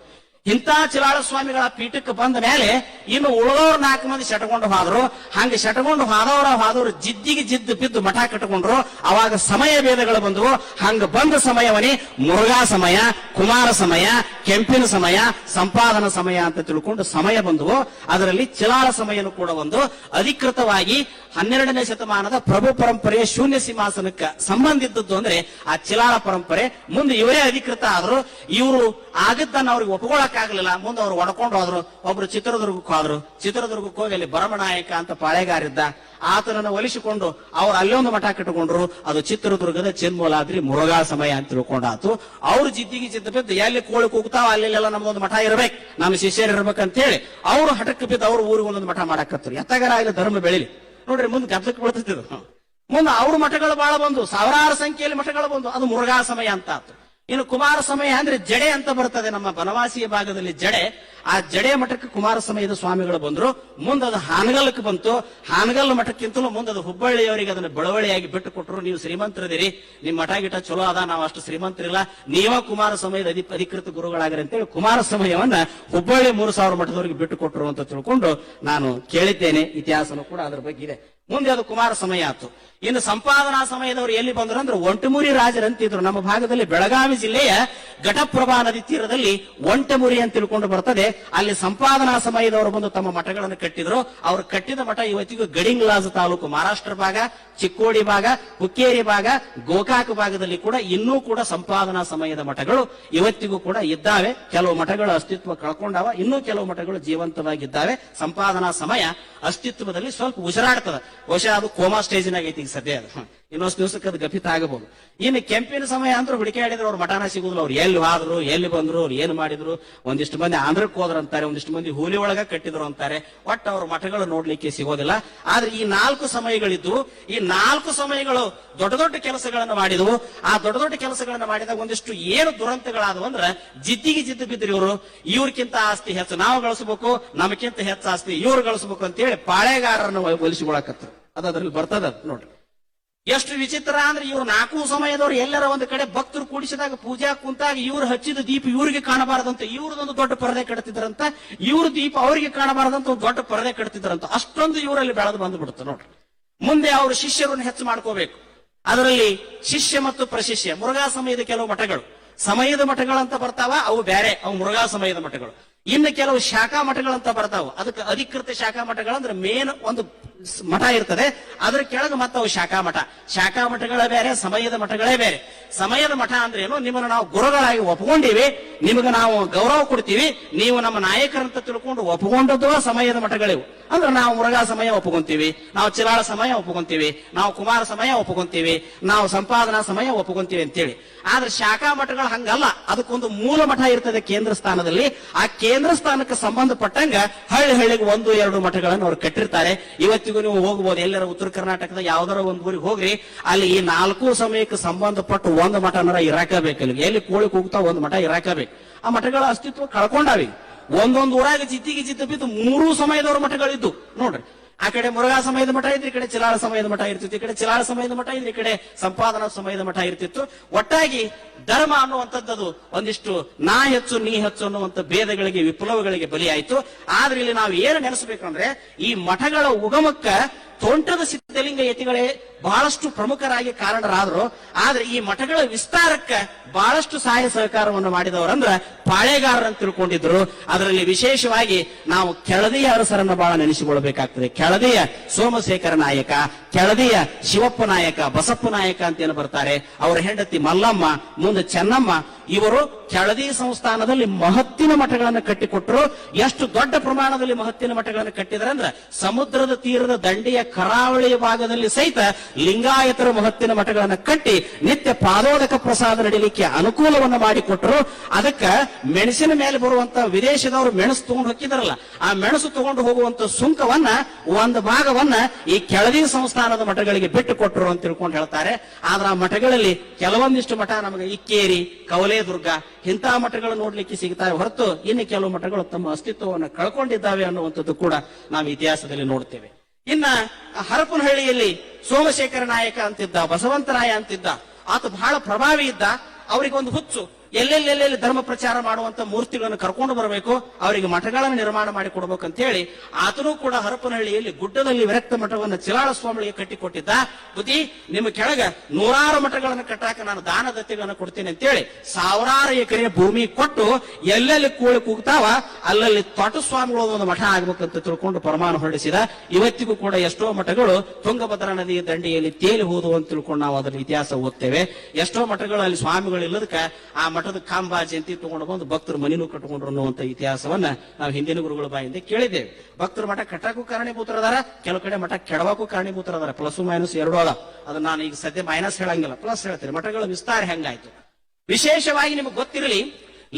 ಇಂಥ ಚಿಲಾಳ ಸ್ವಾಮಿಗಳ ಪೀಠಕ್ಕೆ ಬಂದ ಮೇಲೆ ಇನ್ನು ಉಳಿದವ್ರು 4 ಮಂದಿ ಶಟಕೊಂಡು ಹೋದ್ರು. ಹಂಗೆ ಶಟಕೊಂಡು ಹೋದವರು ಜಿದ್ದಿಗೆ ಜಿದ್ದು ಬಿದ್ದು ಮಠ ಕಟ್ಟಿಕೊಂಡ್ರು. ಅವಾಗ ಸಮಯ ಭೇದಗಳು ಬಂದವು. ಹಂಗ ಬಂದ ಸಮಯವನೇ ಮುರುಘಾ ಸಮಯ, ಕುಮಾರ ಸಮಯ, ಕೆಂಪಿನ ಸಮಯ, ಸಂಪಾದನ ಸಮಯ ಅಂತ ತಿಳ್ಕೊಂಡು ಸಮಯ ಬಂದವು. ಅದರಲ್ಲಿ ಚಿಲಾಳ ಸಮಯನೂ ಕೂಡ ಒಂದು. ಅಧಿಕೃತವಾಗಿ 12ನೇ ಶತಮಾನದ ಪ್ರಭು ಪರಂಪರೆಯ ಶೂನ್ಯ ಸಿಂಹಾಸನಕ್ಕೆ ಸಂಬಂಧ ಇದ್ದದ್ದು ಅಂದ್ರೆ ಆ ಚಿಲಾಳ ಪರಂಪರೆ. ಮುಂದೆ ಇವರೇ ಅಧಿಕೃತ ಆದ್ರು. ಇವರು ಆಗದ್ದನ್ನ ಅವ್ರಿಗೆ ಒಪ್ಕೊಳ್ಳಕ್ಕಾಗಲಿಲ್ಲ. ಮುಂದೆ ಅವ್ರು ಒಡ್ಕೊಂಡು ಹೋದ್ರು. ಒಬ್ರು ಚಿತ್ರದುರ್ಗಕ್ಕೆ ಹೋದ್ರು. ಚಿತ್ರದುರ್ಗಕ್ಕೆ ಹೋಗಿ ಅಲ್ಲಿ ಭರಮನಾಯಕ ಅಂತ ಪಾಳೆಗಾರಿದ್ದ. ಆತನನ್ನು ಒಲಿಸಿಕೊಂಡು ಅವ್ರು ಅಲ್ಲೊಂದು ಮಠ ಕಟ್ಟಿಕೊಂಡ್ರು. ಅದು ಚಿತ್ರದುರ್ಗದ ಚಿನ್ಮೂಲಾದ್ರಿ ಮುರುಘಾ ಸಮಯ ಅಂತ ತಿಳ್ಕೊಂಡಾತು. ಅವ್ರು ಜಿದ್ದಿಗೆ ಜಿದ್ದು ಬಿದ್ದು ಎಲ್ಲಿ ಕೋಳಿ ಕೂಗ್ತಾವ ಅಲ್ಲೆಲ್ಲ ನಮ್ದೊಂದು ಮಠ ಇರ್ಬೇಕು, ನಮ್ಮ ಶಿಷ್ಯರು ಇರ್ಬೇಕಂತ ಹೇಳಿ ಅವ್ರು ಹಠಕ್ಕೆ ಬಿದ್ದು ಅವ್ರ ಊರಿಗೆ ಒಂದೊಂದು ಮಠ ಮಾಡಾಕತ್ರು. ಎತ್ತಗರ ಇಲ್ಲಿ ಧರ್ಮ ಬೆಳಿಲಿ ನೋಡ್ರಿ, ಮುಂದೆ ಗದ್ದಕ್ಕೆ ಬೀಳ್ತಿದ್ರು. ಮುಂದೆ ಅವ್ರ ಮಠಗಳು ಬಹಳ ಬಂದು, ಸಾವಿರಾರು ಸಂಖ್ಯೆಯಲ್ಲಿ ಮಠಗಳು ಬಂದು. ಅದು ಮುರುಘಾ ಸಮಯ ಅಂತ ಆತು. ಇನ್ನು ಕುಮಾರ ಸಮಯ ಅಂದ್ರೆ ಜಡೆ ಅಂತ ಬರ್ತದೆ ನಮ್ಮ ಬನವಾಸಿಯ ಭಾಗದಲ್ಲಿ ಜಡೆ. ಆ ಜಡೆ ಮಠಕ್ಕೆ ಕುಮಾರ ಸಮಯದ ಸ್ವಾಮಿಗಳು ಬಂದ್ರು. ಮುಂದೆ ಅದು ಹಾನಗಲ್ಕ್ಕೆ ಬಂತು. ಹಾನಗಲ್ ಮಠಕ್ಕಿಂತಲೂ ಮುಂದೆ ಅದು ಹುಬ್ಬಳ್ಳಿಯವರಿಗೆ ಅದನ್ನ ಬಳವಳಿಯಾಗಿ ಬಿಟ್ಟು ಕೊಟ್ಟರು. ನೀವು ಶ್ರೀಮಂತರಿದ್ದೀರಿ, ನಿಮ್ ಮಠ ಗಿಟ ಚಲೋ ಅದ, ನಾವು ಅಷ್ಟು ಶ್ರೀಮಂತರಿಲ್ಲ, ನೀವ ಕುಮಾರ ಸಮಯದ ಅಧಿಕೃತ ಗುರುಗಳಾಗ್ರಿ ಅಂತೇಳಿ ಕುಮಾರ ಸಮಯವನ್ನ ಹುಬ್ಬಳ್ಳಿ 3000 ಮಠದವರಿಗೆ ಬಿಟ್ಟು ಕೊಟ್ಟರು ಅಂತ ತಿಳ್ಕೊಂಡು ನಾನು ಕೇಳಿದ್ದೇನೆ. ಇತಿಹಾಸನೂ ಕೂಡ ಅದ್ರ ಬಗ್ಗೆ ಇದೆ. ಮುಂದೆ ಅದು ಕುಮಾರ ಸಮಯ ಆಯ್ತು. ಇನ್ನು ಸಂಪಾದನಾ ಸಮಯದವರು ಎಲ್ಲಿ ಬಂದ್ರು ಅಂದ್ರೆ ಒಂಟಮುರಿ ರಾಜರಂತಿದ್ರು. ನಮ್ಮ ಭಾಗದಲ್ಲಿ ಬೆಳಗಾವಿ ಜಿಲ್ಲೆಯ ಘಟಪ್ರಭಾ ನದಿ ತೀರದಲ್ಲಿ ಒಂಟಮುರಿ ಅಂತ ತಿಳ್ಕೊಂಡು ಬರ್ತದೆ. ಅಲ್ಲಿ ಸಂಪಾದನಾ ಸಮಯದವರು ಬಂದು ತಮ್ಮ ಮಠಗಳನ್ನು ಕಟ್ಟಿದ್ರು. ಅವರು ಕಟ್ಟಿದ ಮಠ ಇವತ್ತಿಗೂ ಗಡಿಂಗ್ಲಾಜ್ ತಾಲೂಕು, ಮಹಾರಾಷ್ಟ್ರ ಭಾಗ, ಚಿಕ್ಕೋಡಿ ಭಾಗ, ಹುಕ್ಕೇರಿ ಭಾಗ, ಗೋಕಾಕ್ ಭಾಗದಲ್ಲಿ ಕೂಡ ಇನ್ನೂ ಕೂಡ ಸಂಪಾದನಾ ಸಮಯದ ಮಠಗಳು ಇವತ್ತಿಗೂ ಕೂಡ ಇದ್ದಾವೆ. ಕೆಲವು ಮಠಗಳು ಅಸ್ತಿತ್ವ ಕಳ್ಕೊಂಡಾವ, ಇನ್ನೂ ಕೆಲವು ಮಠಗಳು ಜೀವಂತವಾಗಿದ್ದಾವೆ. ಸಂಪಾದನಾ ಸಮಯ ಅಸ್ತಿತ್ವದಲ್ಲಿ ಸ್ವಲ್ಪ ಉಸಿರಾಡ್ತದ. ಬಹುಶಃ ಅದು ಕೋಮಾ ಸ್ಟೇಜಿನಾಗ ಐತಿ ಈಗ ಸದ್ಯ. ಅದು ಇನ್ನೊಂದು ದಿವಸಕ್ಕೆ ಅದು ಗಪಿತ ಆಗಬಹುದು. ಇನ್ನು ಕೆಂಪಿನ ಸಮಯ ಅಂದ್ರೆ ಹುಡುಕಾಡಿದ್ರು ಅವ್ರ ಮಠಾನ ಸಿಗುದಿಲ್ಲ. ಅವ್ರು ಎಲ್ಲಿ ಹೋದ್ರು, ಎಲ್ಲಿ ಬಂದ್ರು, ಅವ್ರು ಏನು ಮಾಡಿದ್ರು. ಒಂದಿಷ್ಟು ಮಂದಿ ಆಂಧ್ರಕ್ಕೆ ಹೋದ್ರ ಅಂತಾರೆ, ಒಂದಿಷ್ಟು ಮಂದಿ ಹುಲಿ ಒಳಗ ಕಟ್ಟಿದ್ರು ಅಂತಾರೆ. ಒಟ್ಟು ಅವ್ರ ಮಠಗಳು ನೋಡ್ಲಿಕ್ಕೆ ಸಿಗೋದಿಲ್ಲ. ಆದ್ರೆ ಈ 4 ಸಮಯಗಳಿದ್ದು, ಈ 4 ಸಮಯಗಳು ದೊಡ್ಡ ದೊಡ್ಡ ಕೆಲಸಗಳನ್ನು ಮಾಡಿದವು. ಆ ದೊಡ್ಡ ದೊಡ್ಡ ಕೆಲಸಗಳನ್ನು ಮಾಡಿದಾಗ ಒಂದಿಷ್ಟು ಏನು ದುರಂತಗಳಾದವು ಅಂದ್ರೆ ಜಿದ್ದಿಗೆ ಜಿದ್ದು ಬಿದ್ದರು ಇವರು. ಇವ್ರಕ್ಕಿಂತ ಆಸ್ತಿ ಹೆಚ್ಚು ನಾವು ಗಳಿಸ್ಬೇಕು, ನಮಗಿಂತ ಹೆಚ್ಚು ಆಸ್ತಿ ಇವ್ರು ಗಳಿಸ್ಬೇಕು ಅಂತ ಹೇಳಿ ಪಾಳೆಗಾರರನ್ನು ಒಲಿಸಿಕೊಳಕತ್ತಾರೆ. ಅದ್ರಲ್ಲಿ ಬರ್ತದ ನೋಡ್ರಿ. ಎಷ್ಟು ವಿಚಿತ್ರ ಅಂದ್ರೆ ಇವ್ರು 4 ಸಮಯದವ್ರು ಎಲ್ಲರ ಒಂದು ಕಡೆ ಭಕ್ತರು ಕೂಡಿಸಿದಾಗ ಪೂಜಾ ಕುಂತಾಗ ಇವ್ರು ಹಚ್ಚಿದ ದೀಪ ಇವ್ರಿಗೆ ಕಾಣಬಾರದಂತ ಇವ್ರದೊಂದು ದೊಡ್ಡ ಪರದೆ ಕಟ್ತಿದ್ರಂತ, ಇವ್ರ ದೀಪ ಅವ್ರಿಗೆ ಕಾಣಬಾರದಂತ ಒಂದು ದೊಡ್ಡ ಪರದೆ ಕಟ್ತಿದ್ರಂತ. ಅಷ್ಟೊಂದು ಇವರಲ್ಲಿ ಬೆಳೆದು ಬಂದು ಬಿಡುತ್ತೆ ನೋಡ್ರಿ. ಮುಂದೆ ಅವ್ರ ಶಿಷ್ಯರನ್ನು ಹೆಚ್ಚು ಮಾಡ್ಕೋಬೇಕು. ಅದರಲ್ಲಿ ಶಿಷ್ಯ ಮತ್ತು ಪ್ರಶಿಷ್ಯ ಮುರುಘಾ ಸಮಯದ ಕೆಲವು ಮಠಗಳು, ಸಮಯದ ಮಠಗಳಂತ ಬರ್ತಾವ, ಅವು ಬೇರೆ, ಅವು ಮುರುಘಾ ಸಮಯದ ಮಠಗಳು. ಇನ್ನು ಕೆಲವು ಶಾಖಾ ಮಠಗಳಂತ ಬರ್ತಾವ. ಅದಕ್ಕೆ ಅಧಿಕೃತ ಶಾಖಾ ಮಠಗಳಂದ್ರೆ ಮೇನ್ ಒಂದು ಮಠ ಇರ್ತದೆ, ಅದ್ರ ಕೆಳಗೆ ಮತ್ತವು ಶಾಖಾ ಮಠ. ಶಾಖಾ ಮಠಗಳೇ ಬೇರೆ, ಸಮಯದ ಮಠಗಳೇ ಬೇರೆ. ಸಮಯದ ಮಠ ಅಂದ್ರೆ ಏನು, ನಿಮ್ಮನ್ನು ನಾವು ಗುರುಗಳಾಗಿ ಒಪ್ಕೊಂಡಿವಿ, ನಿಮಗೆ ನಾವು ಗೌರವ ಕೊಡ್ತೀವಿ, ನೀವು ನಮ್ಮ ನಾಯಕರಂತ ತಿಳ್ಕೊಂಡು ಒಪ್ಕೊಂಡದ್ದು ಸಮಯದ ಮಠಗಳಿವು. ಅಂದ್ರೆ ನಾವು ಮುರುಘಾ ಸಮಯ ಒಪ್ಕೊಂತೀವಿ, ನಾವು ಚಿಲಾಳ ಸಮಯ ಒಪ್ಕೊಂತೀವಿ, ನಾವು ಕುಮಾರ ಸಮಯ ಒಪ್ಕೊಂತೀವಿ, ನಾವು ಸಂಪಾದನಾ ಸಮಯ ಒಪ್ಕೊಂತೀವಿ ಅಂತೇಳಿ. ಆದ್ರೆ ಶಾಖಾ ಮಠಗಳು ಹಂಗಲ್ಲ. ಅದಕ್ಕೊಂದು ಮೂಲ ಮಠ ಇರ್ತದೆ ಕೇಂದ್ರ ಸ್ಥಾನದಲ್ಲಿ. ಆ ಕೇಂದ್ರ ಸ್ಥಾನಕ್ಕೆ ಸಂಬಂಧಪಟ್ಟಂಗ ಹಳ್ಳಿಗೆ 1-2 ಮಠಗಳನ್ನು ಅವ್ರು ಕಟ್ಟಿರ್ತಾರೆ. ಇವತ್ತಿಗೂ ನೀವು ಹೋಗ್ಬೋದು, ಎಲ್ಲರ ಉತ್ತರ ಕರ್ನಾಟಕದ ಯಾವ್ದಾರ ಒಂದು ಊರಿಗೆ ಹೋಗ್ರಿ, ಅಲ್ಲಿ ಈ 4 ಸಮಯಕ್ಕೆ ಸಂಬಂಧಪಟ್ಟು ಒಂದು ಮಠನರ ಇರಾಕಬೇಕು. ಎಲ್ಲಿ ಕೋಳಿ ಕೂಗ್ತಾ ಒಂದು ಮಠ ಇರಾಕಬೇಕು. ಆ ಮಠಗಳ ಅಸ್ತಿತ್ವ ಕಳ್ಕೊಂಡಾವಿ. ಒಂದೊಂದು ಊರಾಗ ಜಿದ್ದಿಗೆ ಜಿದ್ದು ಬಿದ್ದು 3 ಸಮಯದವ್ರ ಮಠಗಳಿದ್ದು ನೋಡ್ರಿ. ಆ ಕಡೆ ಮುರುಘಾ ಸಮಯದ ಮಠ ಇದ್ರೆ ಈ ಕಡೆ ಚಿಲಾಳ ಸಮಯದ ಮಠ ಇರ್ತಿತ್ತು, ಈ ಕಡೆ ಚಿಲಾಳ ಸಮಯದ ಮಠ ಇದ್ರೆ ಈ ಕಡೆ ಸಂಪಾದನಾ ಸಮಯದ ಮಠ ಇರ್ತಿತ್ತು. ಒಟ್ಟಾಗಿ ಧರ್ಮ ಅನ್ನುವಂಥದ್ದು ಒಂದಿಷ್ಟು ನಾ ಹೆಚ್ಚು ನೀ ಹೆಚ್ಚು ಅನ್ನುವಂಥ ಭೇದಗಳಿಗೆ, ವಿಪ್ಲವಗಳಿಗೆ ಬಲಿಯಾಯಿತು. ಆದ್ರೆ ಇಲ್ಲಿ ನಾವು ಏನು ನೆನೆಸಬೇಕಂದ್ರೆ, ಈ ಮಠಗಳ ಉಗಮಕ್ಕ ತೋಂಟದ ಸಿದ್ಧಲಿಂಗ ಯತಿಗಳೇ ಬಹಳಷ್ಟು ಪ್ರಮುಖರಾಗಿ ಕಾರಣರಾದ್ರು. ಆದ್ರೆ ಈ ಮಠಗಳ ವಿಸ್ತಾರಕ್ಕೆ ಬಹಳಷ್ಟು ಸಹಾಯ ಸಹಕಾರವನ್ನು ಮಾಡಿದವರಂದ್ರ ಪಾಳೆಗಾರರಂತ ತಿಳ್ಕೊಂಡಿದ್ರು. ಅದರಲ್ಲಿ ವಿಶೇಷವಾಗಿ ನಾವು ಕೆಳದಿಯ ಅರಸರನ್ನ ಬಹಳ ನೆನೆಸಿಕೊಳ್ಳಬೇಕಾಗ್ತದೆ. ಕೆಳದಿಯ ಸೋಮಶೇಖರ ನಾಯಕ, ಕೆಳದಿಯ ಶಿವಪ್ಪ ನಾಯಕ, ಬಸಪ್ಪ ನಾಯಕ ಅಂತ ಏನು ಬರ್ತಾರೆ, ಅವರ ಹೆಂಡತಿ ಮಲ್ಲಮ್ಮ, ಮುಂದೆ ಚೆನ್ನಮ್ಮ, ಇವರು ಕೆಳದಿ ಸಂಸ್ಥಾನದಲ್ಲಿ ಮಹತ್ತಿನ ಮಠಗಳನ್ನು ಕಟ್ಟಿಕೊಟ್ರು. ಎಷ್ಟು ದೊಡ್ಡ ಪ್ರಮಾಣದಲ್ಲಿ ಮಹತ್ತಿನ ಮಠಗಳನ್ನು ಕಟ್ಟಿದ್ರಂದ್ರ ಸಮುದ್ರದ ತೀರದ ದಂಡೆಯ ಕರಾವಳಿ ಭಾಗದಲ್ಲಿ ಸಹಿತ ಲಿಂಗಾಯತರ ಮಹತ್ತಿನ ಮಠಗಳನ್ನು ಕಟ್ಟಿ ನಿತ್ಯ ಪಾದೋದಕ ಪ್ರಸಾದ ನಡೀಲಿಕ್ಕೆ ಅನುಕೂಲವನ್ನು ಮಾಡಿಕೊಟ್ರು. ಅದಕ್ಕ ಮೆಣಸಿನ ಮೇಲೆ ಬರುವಂತ ವಿದೇಶದವರು ಮೆಣಸು ತಗೊಂಡು ಹೋಗಿದಾರಲ್ಲ, ಆ ಮೆಣಸು ತಗೊಂಡು ಹೋಗುವಂತ ಸುಂಕವನ್ನ ಒಂದು ಭಾಗವನ್ನ ಈ ಕೆಳದಿ ಸಂಸ್ಥಾನದ ಮಠಗಳಿಗೆ ಬಿಟ್ಟು ಕೊಟ್ಟರು ಅಂತ ತಿಳ್ಕೊಂಡು ಹೇಳ್ತಾರೆ. ಆದ್ರೆ ಆ ಮಠಗಳಲ್ಲಿ ಕೆಲವೊಂದಿಷ್ಟು ಮಠ ನಮಗೆ ಇಕ್ಕೇರಿ, ಕವಲೇದುರ್ಗ ಇಂಥ ಮಠಗಳು ನೋಡ್ಲಿಕ್ಕೆ ಸಿಗ್ತಾವೆ ಹೊರತು ಇನ್ನು ಕೆಲವು ಮಠಗಳು ತಮ್ಮ ಅಸ್ತಿತ್ವವನ್ನು ಕಳ್ಕೊಂಡಿದ್ದಾವೆ ಅನ್ನುವಂಥದ್ದು ಕೂಡ ನಾವು ಇತಿಹಾಸದಲ್ಲಿ ನೋಡ್ತೇವೆ. ಇನ್ನ ಹರಪನಹಳ್ಳಿಯಲ್ಲಿ ಸೋಮಶೇಖರ ನಾಯಕ ಅಂತಿದ್ದ, ಬಸವಂತರಾಯ ಅಂತಿದ್ದ, ಆತ ಬಹಳ ಪ್ರಭಾವಿ ಇದ್ದ. ಅವರಿಗೊಂದು ಹುಚ್ಚು, ಎಲ್ಲೆಲ್ಲೆಲ್ಲೆಲ್ಲಿ ಧರ್ಮ ಪ್ರಚಾರ ಮಾಡುವಂತ ಮೂರ್ತಿಗಳನ್ನು ಕರ್ಕೊಂಡು ಬರಬೇಕು, ಅವರಿಗೆ ಮಠಗಳನ್ನು ನಿರ್ಮಾಣ ಮಾಡಿ ಕೊಡ್ಬೇಕು ಅಂತ ಹೇಳಿ ಆತನೂ ಕೂಡ ಹರಪನಹಳ್ಳಿಯಲ್ಲಿ ಗುಡ್ಡದಲ್ಲಿ ವಿರಕ್ತ ಮಠವನ್ನು ಚಿಲಾಳ ಸ್ವಾಮಿಗಳಿಗೆ ಕಟ್ಟಿಕೊಟ್ಟಿದ್ದ. ಬುದ್ಧಿ ನಿಮ್ಮ ಕೆಳಗ 100 ಮಠಗಳನ್ನು ಕಟ್ಟಾಕ ನಾನು ದಾನ ದತ್ತಿಗಳನ್ನು ಕೊಡ್ತೀನಿ ಅಂತೇಳಿ 1000 ಎಕರೆ ಭೂಮಿ ಕೊಟ್ಟು ಎಲ್ಲೆಲ್ಲಿ ಕೋಳಿ ಕೂಗ್ತಾವ ಅಲ್ಲಲ್ಲಿ ತೋಟ ಸ್ವಾಮಿಗಳು ಒಂದು ಮಠ ಆಗ್ಬೇಕಂತ ತಿಳ್ಕೊಂಡು ಪರಮಾನು ಹೊರಡಿಸಿದ. ಇವತ್ತಿಗೂ ಕೂಡ ಎಷ್ಟೋ ಮಠಗಳು ತುಂಗಭದ್ರಾ ನದಿಯ ದಂಡೆಯಲ್ಲಿ ತೇಲಿ ಹೋದವು ಅಂತ ತಿಳ್ಕೊಂಡು ನಾವು ಅದರ ಇತಿಹಾಸ ಓದ್ತೇವೆ. ಎಷ್ಟೋ ಮಠಗಳು ಅಲ್ಲಿ ಸ್ವಾಮಿಗಳು ಇಲ್ಲದಕ್ಕ ಆ ಮಠದ ಕಾಂಬಾ ಜಯಂತಿ ತಗೊಂಡು ಬಂದು ಭಕ್ತರು ಮನಿನೂ ಕಟ್ಕೊಂಡ್ರು ಅನ್ನುವಂತ ಇತಿಹಾಸವನ್ನ ನಾವು ಹಿಂದಿನ ಗುರುಗಳ ಬಾಯಿಂದ ಕೇಳಿದ್ದೇವೆ. ಭಕ್ತರು ಮಠ ಕಟ್ಟಕ್ಕೂ ಕಾರಣೀಭೂತರದಾರ, ಕೆಲವು ಕಡೆ ಮಠ ಕೆಡವಕ್ಕೂ ಕಾರಣೀಭೂತರದಾರ. ಪ್ಲಸ್ ಮೈನಸ್ 2 ಅದ. ಅದನ್ನ ನಾನು ಈಗ ಸದ್ಯ ಮೈನಸ್ ಹೇಳಂಗಿಲ್ಲ, ಪ್ಲಸ್ ಹೇಳ್ತೇನೆ. ಮಠಗಳ ವಿಸ್ತಾರ ಹೆಂಗಾಯ್ತು ವಿಶೇಷವಾಗಿ ನಿಮಗೆ ಗೊತ್ತಿರಲಿ.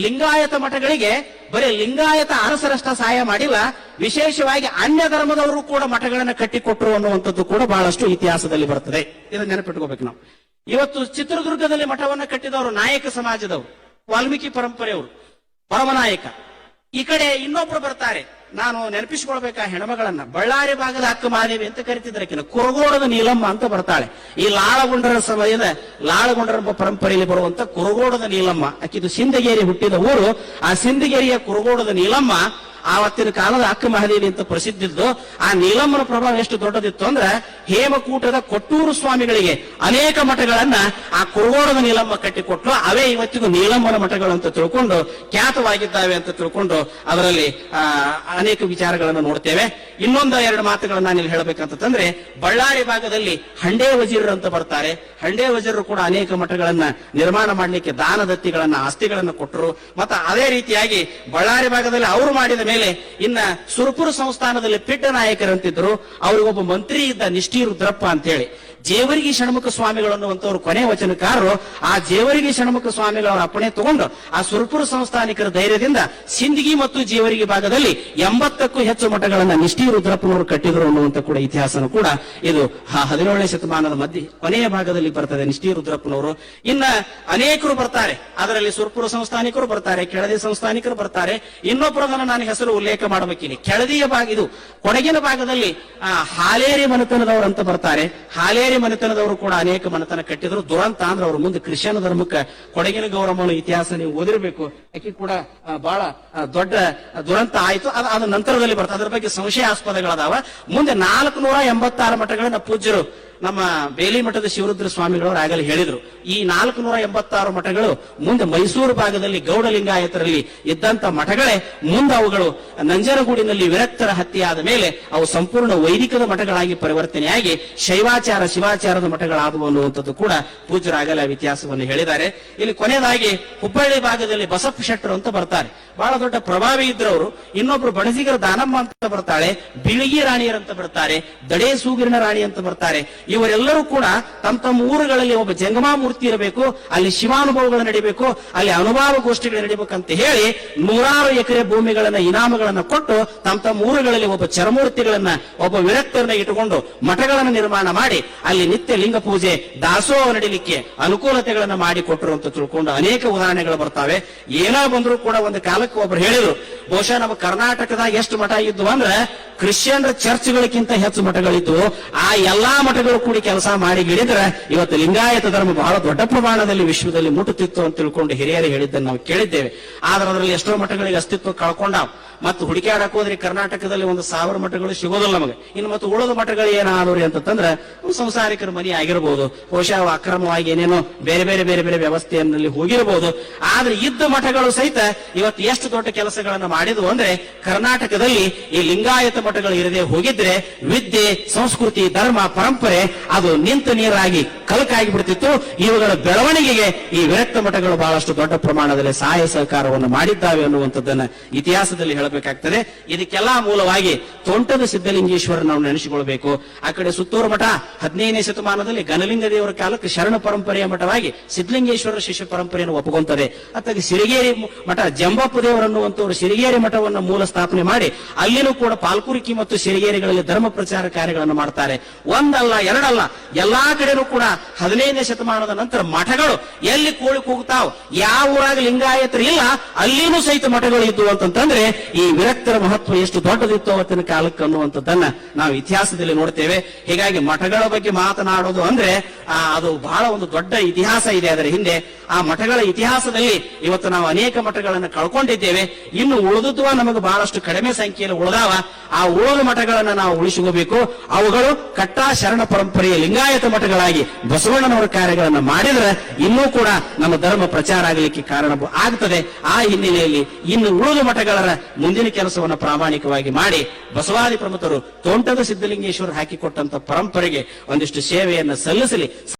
ಲಿಂಗಾಯತ ಮಠಗಳಿಗೆ ಬರೀ ಲಿಂಗಾಯತ ಅರಸರಷ್ಟ ಸಹಾಯ ಮಾಡಿಲ್ಲ, ವಿಶೇಷವಾಗಿ ಅನ್ಯ ಧರ್ಮದವರು ಕೂಡ ಮಠಗಳನ್ನ ಕಟ್ಟಿಕೊಟ್ರು ಅನ್ನುವಂಥದ್ದು ಕೂಡ ಬಹಳಷ್ಟು ಇತಿಹಾಸದಲ್ಲಿ ಬರ್ತದೆ. ಇದನ್ನ ನೆನಪಿಟ್ಕೋಬೇಕು ನಾವು. ಇವತ್ತು ಚಿತ್ರದುರ್ಗದಲ್ಲಿ ಮಠವನ್ನ ಕಟ್ಟಿದವರು ನಾಯಕ ಸಮಾಜದವರು, ವಾಲ್ಮೀಕಿ ಪರಂಪರೆಯವರು, ಪರಮನಾಯಕ. ಈ ಕಡೆ ಇನ್ನೊಬ್ರು ಬರ್ತಾರೆ, ನಾನು ನೆನಪಿಸಿಕೊಳ್ಬೇಕಾ ಹೆಣ್ಮಗಳನ್ನ, ಬಳ್ಳಾರಿ ಭಾಗದ ಅಕ್ಕ ಮಹಾದೇವಿ ಅಂತ ಕರಿತಿದ್ರೆ ಕುರುಗೋಡದ ನೀಲಮ್ಮ ಅಂತ ಬರ್ತಾಳೆ. ಈ ಲಾಳಗುಂಡರ ಸಮಯದ ಲಾಳಗುಂಡರ ಪರಂಪರೆಯಲ್ಲಿ ಬರುವಂತ ಕುರುಗೋಡದ ನೀಲಮ್ಮ, ಆಕಿದು ಸಿಂದಗೇರಿ ಹುಟ್ಟಿದ ಊರು. ಆ ಸಿಂದಗೇರಿಯ ಕುರುಗೋಡದ ನೀಲಮ್ಮ ಆವತ್ತಿನ ಕಾಲದ ಅಕ್ಕ ಮಹಾದೇವಿ ಅಂತ ಪ್ರಸಿದ್ಧಿದ್ದು. ಆ ನೀಲಮ್ಮನ ಪ್ರಭಾವ ಎಷ್ಟು ದೊಡ್ಡದಿತ್ತು ಅಂದ್ರೆ ಹೇಮಕೂಟದ ಕೊಟ್ಟೂರು ಸ್ವಾಮಿಗಳಿಗೆ ಅನೇಕ ಮಠಗಳನ್ನ ಆ ಕುರುಗೋಡದ ನೀಲಮ್ಮ ಕಟ್ಟಿಕೊಟ್ಲು. ಅವೇ ಇವತ್ತಿಗೂ ನೀಲಮ್ಮನ ಮಠಗಳು ಅಂತ ತಿಳ್ಕೊಂಡು ಖ್ಯಾತವಾಗಿದ್ದಾವೆ ಅಂತ ತಿಳ್ಕೊಂಡು ಅದರಲ್ಲಿ ಅನೇಕ ವಿಚಾರಗಳನ್ನು ನೋಡ್ತೇವೆ. ಇನ್ನೊಂದು 2 ಮಾತುಗಳನ್ನ ನಾನು ಇಲ್ಲಿ ಹೇಳ್ಬೇಕಂತಂದ್ರೆ, ಬಳ್ಳಾರಿ ಭಾಗದಲ್ಲಿ ಹಂಡೇ ವಜೀರರು ಅಂತ ಬರ್ತಾರೆ. ಹಂಡೇ ವಜೀರರು ಕೂಡ ಅನೇಕ ಮಠಗಳನ್ನ ನಿರ್ಮಾಣ ಮಾಡಲಿಕ್ಕೆ ದಾನ ದತ್ತಿಗಳನ್ನ, ಆಸ್ತಿಗಳನ್ನ ಕೊಟ್ಟರು. ಮತ್ತೆ ಅದೇ ರೀತಿಯಾಗಿ ಬಳ್ಳಾರಿ ಭಾಗದಲ್ಲಿ ಅವರು ಮಾಡಿದ ಮೇಲೆ ಇನ್ನ ಸುರಪುರ ಸಂಸ್ಥಾನದಲ್ಲಿ ಪಿಡ್ಡ ನಾಯಕರಂತಿದ್ರು. ಅವ್ರಿಗೊಬ್ಬ ಮಂತ್ರಿ ಇದ್ದ, ನಿಷ್ಠಿ ರುದ್ರಪ್ಪ ಅಂತ ಹೇಳಿ. ಜೇವರ್ಗಿ ಷಣ್ಮುಖ ಸ್ವಾಮಿಗಳು ಅನ್ನುವಂಥವ್ರು ಕೊನೆ ವಚನಕಾರರು. ಆ ಜೇವರ್ಗಿ ಷಣ್ಮುಖ ಸ್ವಾಮಿಗಳ ಅಪ್ಪಣೆ ತಗೊಂಡು ಆ ಸುರಪುರ ಸಂಸ್ಥಾನಿಕರ ಧೈರ್ಯದಿಂದ ಸಿಂದಗಿ ಮತ್ತು ಜೇವರ್ಗಿ ಭಾಗದಲ್ಲಿ 80ಕ್ಕೂ ಹೆಚ್ಚು ಮಠಗಳನ್ನ ನಿಷ್ಠಿ ರುದ್ರಪ್ಪನವರು ಕಟ್ಟಿದ್ರು ಅನ್ನುವಂತ ಕೂಡ ಇತಿಹಾಸನೂ ಕೂಡ ಇದು 17ನೇ ಶತಮಾನದ ಮಧ್ಯೆ ಕೊನೆಯ ಭಾಗದಲ್ಲಿ ಬರ್ತದೆ ನಿಷ್ಠಿ ರುದ್ರಪ್ಪನವರು. ಇನ್ನ ಅನೇಕರು ಬರ್ತಾರೆ, ಅದರಲ್ಲಿ ಸುರಪುರ ಸಂಸ್ಥಾನಿಕರು ಬರ್ತಾರೆ, ಕೆಳದಿ ಸಂಸ್ಥಾನಿಕರು ಬರ್ತಾರೆ. ಇನ್ನೊಬ್ಬರದನ್ನ ನಾನು ಹೆಸರು ಉಲ್ಲೇಖ ಮಾಡಬೇಕಿನಿ. ಕೆಳದಿಯ ಭಾಗ ಇದು ಕೊಡಗಿನ ಭಾಗದಲ್ಲಿ ಹಾಲೇರಿ ಮನೆತನದವರು ಅಂತ ಬರ್ತಾರೆ. ಹಾಲೇರಿ ಮನೆತನದವರು ಕೂಡ ಅನೇಕ ಮನೆತನ ಕಟ್ಟಿದ್ರು. ದುರಂತ ಅಂದ್ರೆ ಅವರು ಮುಂದೆ ಕ್ರಿಶ್ಚಿಯನ್ ಧರ್ಮಕ್ಕೆ ಕೊಡಗಿನ ಗೌರಮ್ಮನ ಇತಿಹಾಸ ನೀವು ಓದಿರಬೇಕು. ಯಾಕೆ ಕೂಡ ಬಹಳ ದೊಡ್ಡ ದುರಂತ ಆಯ್ತು. ಅದ ನಂತರದಲ್ಲಿ ಬರ್ತದೆ. ಅದರ ಬಗ್ಗೆ ಸಂಶಯಾಸ್ಪದಗಳದಾವ. ಮುಂದೆ 486 ಮಠಗಳನ್ನ ಪೂಜ್ಯರು ನಮ್ಮ ಬೇಲಿ ಮಠದ ಶಿವರುದ್ರ ಸ್ವಾಮಿಗಳವರು ಆಗಲೇ ಹೇಳಿದ್ರು. ಈ 486 ಮಠಗಳು ಮುಂದೆ ಮೈಸೂರು ಭಾಗದಲ್ಲಿ ಗೌಡ ಲಿಂಗಾಯತರಲ್ಲಿ ಇದ್ದಂತ ಮಠಗಳೇ ಮುಂದೆ ಅವುಗಳು ನಂಜನಗೂಡಿನಲ್ಲಿ ವಿರಕ್ತರ ಹತ್ಯೆ ಆದ ಮೇಲೆ ಅವು ಸಂಪೂರ್ಣ ವೈದಿಕದ ಮಠಗಳಾಗಿ ಪರಿವರ್ತನೆಯಾಗಿ ಶೈವಾಚಾರ ಶಿವಾಚಾರದ ಮಠಗಳಾದವು ಅನ್ನುವಂಥದ್ದು ಕೂಡ ಪೂಜ್ಯರಾಗಲೇ ಇತಿಹಾಸವನ್ನು ಹೇಳಿದ್ದಾರೆ. ಇಲ್ಲಿ ಕೊನೆಯದಾಗಿ ಹುಬ್ಬಳ್ಳಿ ಭಾಗದಲ್ಲಿ ಬಸಪ್ಪ ಶೆಟ್ಟರು ಅಂತ ಬರ್ತಾರೆ. ಬಹಳ ದೊಡ್ಡ ಪ್ರಭಾವಿ ಇದ್ರವರು. ಇನ್ನೊಬ್ರು ಬಣಜಿಗರ ದಾನಮ್ಮ ಅಂತ ಬರ್ತಾಳೆ, ಬಿಳಿಗಿ ರಾಣಿಯರಂತ ಬರ್ತಾರೆ, ದಡೇ ಸೂಗಿರಿನ ರಾಣಿ ಅಂತ ಬರ್ತಾರೆ. ಇವರೆಲ್ಲರೂ ಕೂಡ ತಮ್ಮ ತಮ್ಮ ಊರುಗಳಲ್ಲಿ ಒಬ್ಬ ಜಂಗಮಾ ಮೂರ್ತಿ ಇರಬೇಕು, ಅಲ್ಲಿ ಶಿವಾನುಭವಗಳು ನಡಿಬೇಕು, ಅಲ್ಲಿ ಅನುಭವ ಗೋಷ್ಠಿಗಳು ನಡಿಬೇಕಂತ ಹೇಳಿ 100 ಎಕರೆ ಭೂಮಿಗಳನ್ನ ಇನಾಮಗಳನ್ನ ಕೊಟ್ಟು ತಮ್ಮ ತಮ್ಮ ಊರುಗಳಲ್ಲಿ ಒಬ್ಬ ಚರಮೂರ್ತಿಗಳನ್ನ ಒಬ್ಬ ವಿರಕ್ತರನ್ನ ಇಟ್ಟುಕೊಂಡು ಮಠಗಳನ್ನು ನಿರ್ಮಾಣ ಮಾಡಿ ಅಲ್ಲಿ ನಿತ್ಯ ಲಿಂಗ ಪೂಜೆ ದಾಸೋಹ ನಡಿಲಿಕ್ಕೆ ಅನುಕೂಲತೆಗಳನ್ನ ಮಾಡಿ ಕೊಟ್ಟರು ಅಂತ ತಿಳ್ಕೊಂಡು ಅನೇಕ ಉದಾಹರಣೆಗಳು ಬರ್ತಾವೆ. ಏನೋ ಬಂದ್ರು ಕೂಡ ಒಂದು ಕಾಲಕ್ಕೆ ಒಬ್ರು ಹೇಳಿದ್ರು, ಬಹುಶಃ ನಮ್ಮ ಕರ್ನಾಟಕದಾಗ ಎಷ್ಟು ಮಠ ಇದ್ವು ಅಂದ್ರೆ ಕ್ರಿಶ್ಚಿಯನ್ ಚರ್ಚ್ಗಳಿಗಿಂತ ಹೆಚ್ಚು ಮಠಗಳಿದ್ದು ಆ ಎಲ್ಲಾ ಮಠಗಳು ಕೂಡಿ ಕೆಲಸ ಮಾಡಿ ಗಿಡಿದ್ರೆ ಇವತ್ತು ಲಿಂಗಾಯತ ಧರ್ಮ ಬಹಳ ದೊಡ್ಡ ಪ್ರಮಾಣದಲ್ಲಿ ವಿಶ್ವದಲ್ಲಿ ಮುಟ್ಟುತ್ತಿತ್ತು ಅಂತ ತಿಳ್ಕೊಂಡು ಹಿರಿಯರು ಹೇಳಿದ್ದನ್ನು ನಾವು ಕೇಳಿದ್ದೇವೆ. ಆದ್ರೆ ಅದರಲ್ಲಿ ಎಷ್ಟೋ ಮಠಗಳಿಗೆ ಅಸ್ತಿತ್ವ ಕಳ್ಕೊಂಡಾವ್. ಮತ್ತು ಹುಡುಕಾಡಕ್ ಹೋದ್ರಿ ಕರ್ನಾಟಕದಲ್ಲಿ 1000 ಮಠಗಳು ಸಿಗೋದಿಲ್ಲ ನಮಗೆ. ಇನ್ನು ಮತ್ತು ಉಳಿದ ಮಠಗಳು ಏನಾದವ್ರಿ ಅಂತಂದ್ರೆ ಸಂಸಾರಿಕರ ಮನೆ ಆಗಿರ್ಬೋದು, ಬಹುಶಃ ಅಕ್ರಮವಾಗಿ ಏನೇನೋ ಬೇರೆ ಬೇರೆ ಬೇರೆ ಬೇರೆ ವ್ಯವಸ್ಥೆಯಲ್ಲಿ ಹೋಗಿರಬಹುದು. ಆದ್ರೆ ಇದ್ದ ಮಠಗಳು ಸಹಿತ ಇವತ್ತು ಎಷ್ಟು ದೊಡ್ಡ ಕೆಲಸಗಳನ್ನ ಮಾಡಿದ್ವು ಅಂದ್ರೆ ಕರ್ನಾಟಕದಲ್ಲಿ ಈ ಲಿಂಗಾಯತ ಮಠಗಳು ಇರದೆ ಹೋಗಿದ್ರೆ ವಿದ್ಯೆ ಸಂಸ್ಕೃತಿ ಧರ್ಮ ಪರಂಪರೆ ಅದು ನಿಂತ ನೀರಾಗಿ ಕಲಕಾಗಿ ಬಿಡ್ತಿತ್ತು. ಇವುಗಳ ಬೆಳವಣಿಗೆಗೆ ಈ ವಿರಕ್ತ ಮಠಗಳು ಬಹಳಷ್ಟು ದೊಡ್ಡ ಪ್ರಮಾಣದಲ್ಲಿ ಸಹಾಯ ಸಹಕಾರವನ್ನು ಮಾಡಿದ್ದಾವೆ ಅನ್ನುವಂಥದ್ದನ್ನ ಇತಿಹಾಸದಲ್ಲಿ ಹೇಳಬೇಕಾಗ್ತದೆ. ಇದಕ್ಕೆಲ್ಲಾ ಮೂಲವಾಗಿ ತೋಂಟದ ಸಿದ್ಧಲಿಂಗೇಶ್ವರ ನಾವು ನೆನೆಸಿಕೊಳ್ಬೇಕು. ಆ ಕಡೆ ಸುತ್ತೂರು ಮಠ 15ನೇ ಶತಮಾನದಲ್ಲಿ ಗಣಲಿಂಗ ದೇವರ ಕಾಲಕ್ಕೆ ಶರಣ ಪರಂಪರೆಯ ಮಠವಾಗಿ ಸಿದ್ಧಲಿಂಗೇಶ್ವರ ಶಿಷ್ಯ ಪರಂಪರೆಯನ್ನು ಒಪ್ಪುವಂತದೆ. ಅತ್ತಾಗಿ ಸಿರಿಗೇರಿ ಮಠ ಜಂಬಪ್ಪ ದೇವರನ್ನುವಂತವರು ಸಿರಿಗೇರಿ ಮಠವನ್ನು ಮೂಲ ಸ್ಥಾಪನೆ ಮಾಡಿ ಅಲ್ಲಿನೂ ಕೂಡ ಪಾಲ್ಕುರಿಕಿ ಮತ್ತು ಸಿರಿಗೇರಿಗಳಲ್ಲಿ ಧರ್ಮ ಪ್ರಚಾರ ಕಾರ್ಯಗಳನ್ನು ಮಾಡ್ತಾರೆ. ಒಂದಲ್ಲ ಎರಡಲ್ಲ, ಎಲ್ಲಾ ಕಡೆನೂ ಕೂಡ 15ನೇ ಶತಮಾನದ ನಂತರ ಮಠಗಳು ಎಲ್ಲಿ ಕೋಳಿ ಕೂಗ್ತಾವ್, ಯಾವ ಊರಾಗ ಲಿಂಗಾಯತರು ಇಲ್ಲ ಅಲ್ಲಿನೂ ಸಹಿತ ಮಠಗಳು ಇದ್ದು ಅಂತಂದ್ರೆ ಈ ವಿರಕ್ತರ ಮಹತ್ವ ಎಷ್ಟು ದೊಡ್ಡದಿತ್ತು ಅವತ್ತಿನ ಕಾಲಕ್ಕೆ ಅನ್ನುವಂಥದ್ದನ್ನ ನಾವು ಇತಿಹಾಸದಲ್ಲಿ ನೋಡ್ತೇವೆ. ಹೀಗಾಗಿ ಮಠಗಳ ಬಗ್ಗೆ ಮಾತನಾಡೋದು ಅಂದ್ರೆ ಅದು ಬಹಳ ಒಂದು ದೊಡ್ಡ ಇತಿಹಾಸ ಇದೆ ಅದರ ಹಿಂದೆ. ಆ ಮಠಗಳ ಇತಿಹಾಸದಲ್ಲಿ ಇವತ್ತು ನಾವು ಅನೇಕ ಮಠಗಳನ್ನು ಕಳ್ಕೊಂಡಿದ್ದೇವೆ. ಇನ್ನು ಉಳಿದುವ ನಮಗೆ ಬಹಳಷ್ಟು ಕಡಿಮೆ ಸಂಖ್ಯೆಯಲ್ಲಿ ಉಳಿದಾವ. ಆ ಉಳಿದ ಮಠಗಳನ್ನ ನಾವು ಉಳಿಸಿಕೋಬೇಕು. ಅವುಗಳು ಕಟ್ಟಾ ಶರಣ ಪರಂಪರೆಯ ಲಿಂಗಾಯತ ಮಠಗಳಾಗಿ ಬಸವಣ್ಣನವರ ಕಾರ್ಯಗಳನ್ನು ಮಾಡಿದ್ರೆ ಇನ್ನೂ ಕೂಡ ನಮ್ಮ ಧರ್ಮ ಪ್ರಚಾರ ಆಗಲಿಕ್ಕೆ ಕಾರಣ ಆಗ್ತದೆ. ಆ ಹಿನ್ನೆಲೆಯಲ್ಲಿ ಇನ್ನು ಉಳಿದ ಮಠಗಳ ಮುಂದಿನ ಕೆಲಸವನ್ನು ಪ್ರಾಮಾಣಿಕವಾಗಿ ಮಾಡಿ ಬಸವಾದಿ ಪ್ರಮುಖರು ತೋಂಟದ ಸಿದ್ಧಲಿಂಗೇಶ್ವರ ಹಾಕಿಕೊಟ್ಟಂತ ಪರಂಪರೆಗೆ ಒಂದಿಷ್ಟು ಸೇವೆಯನ್ನು ಸಲ್ಲಿಸಲಿ.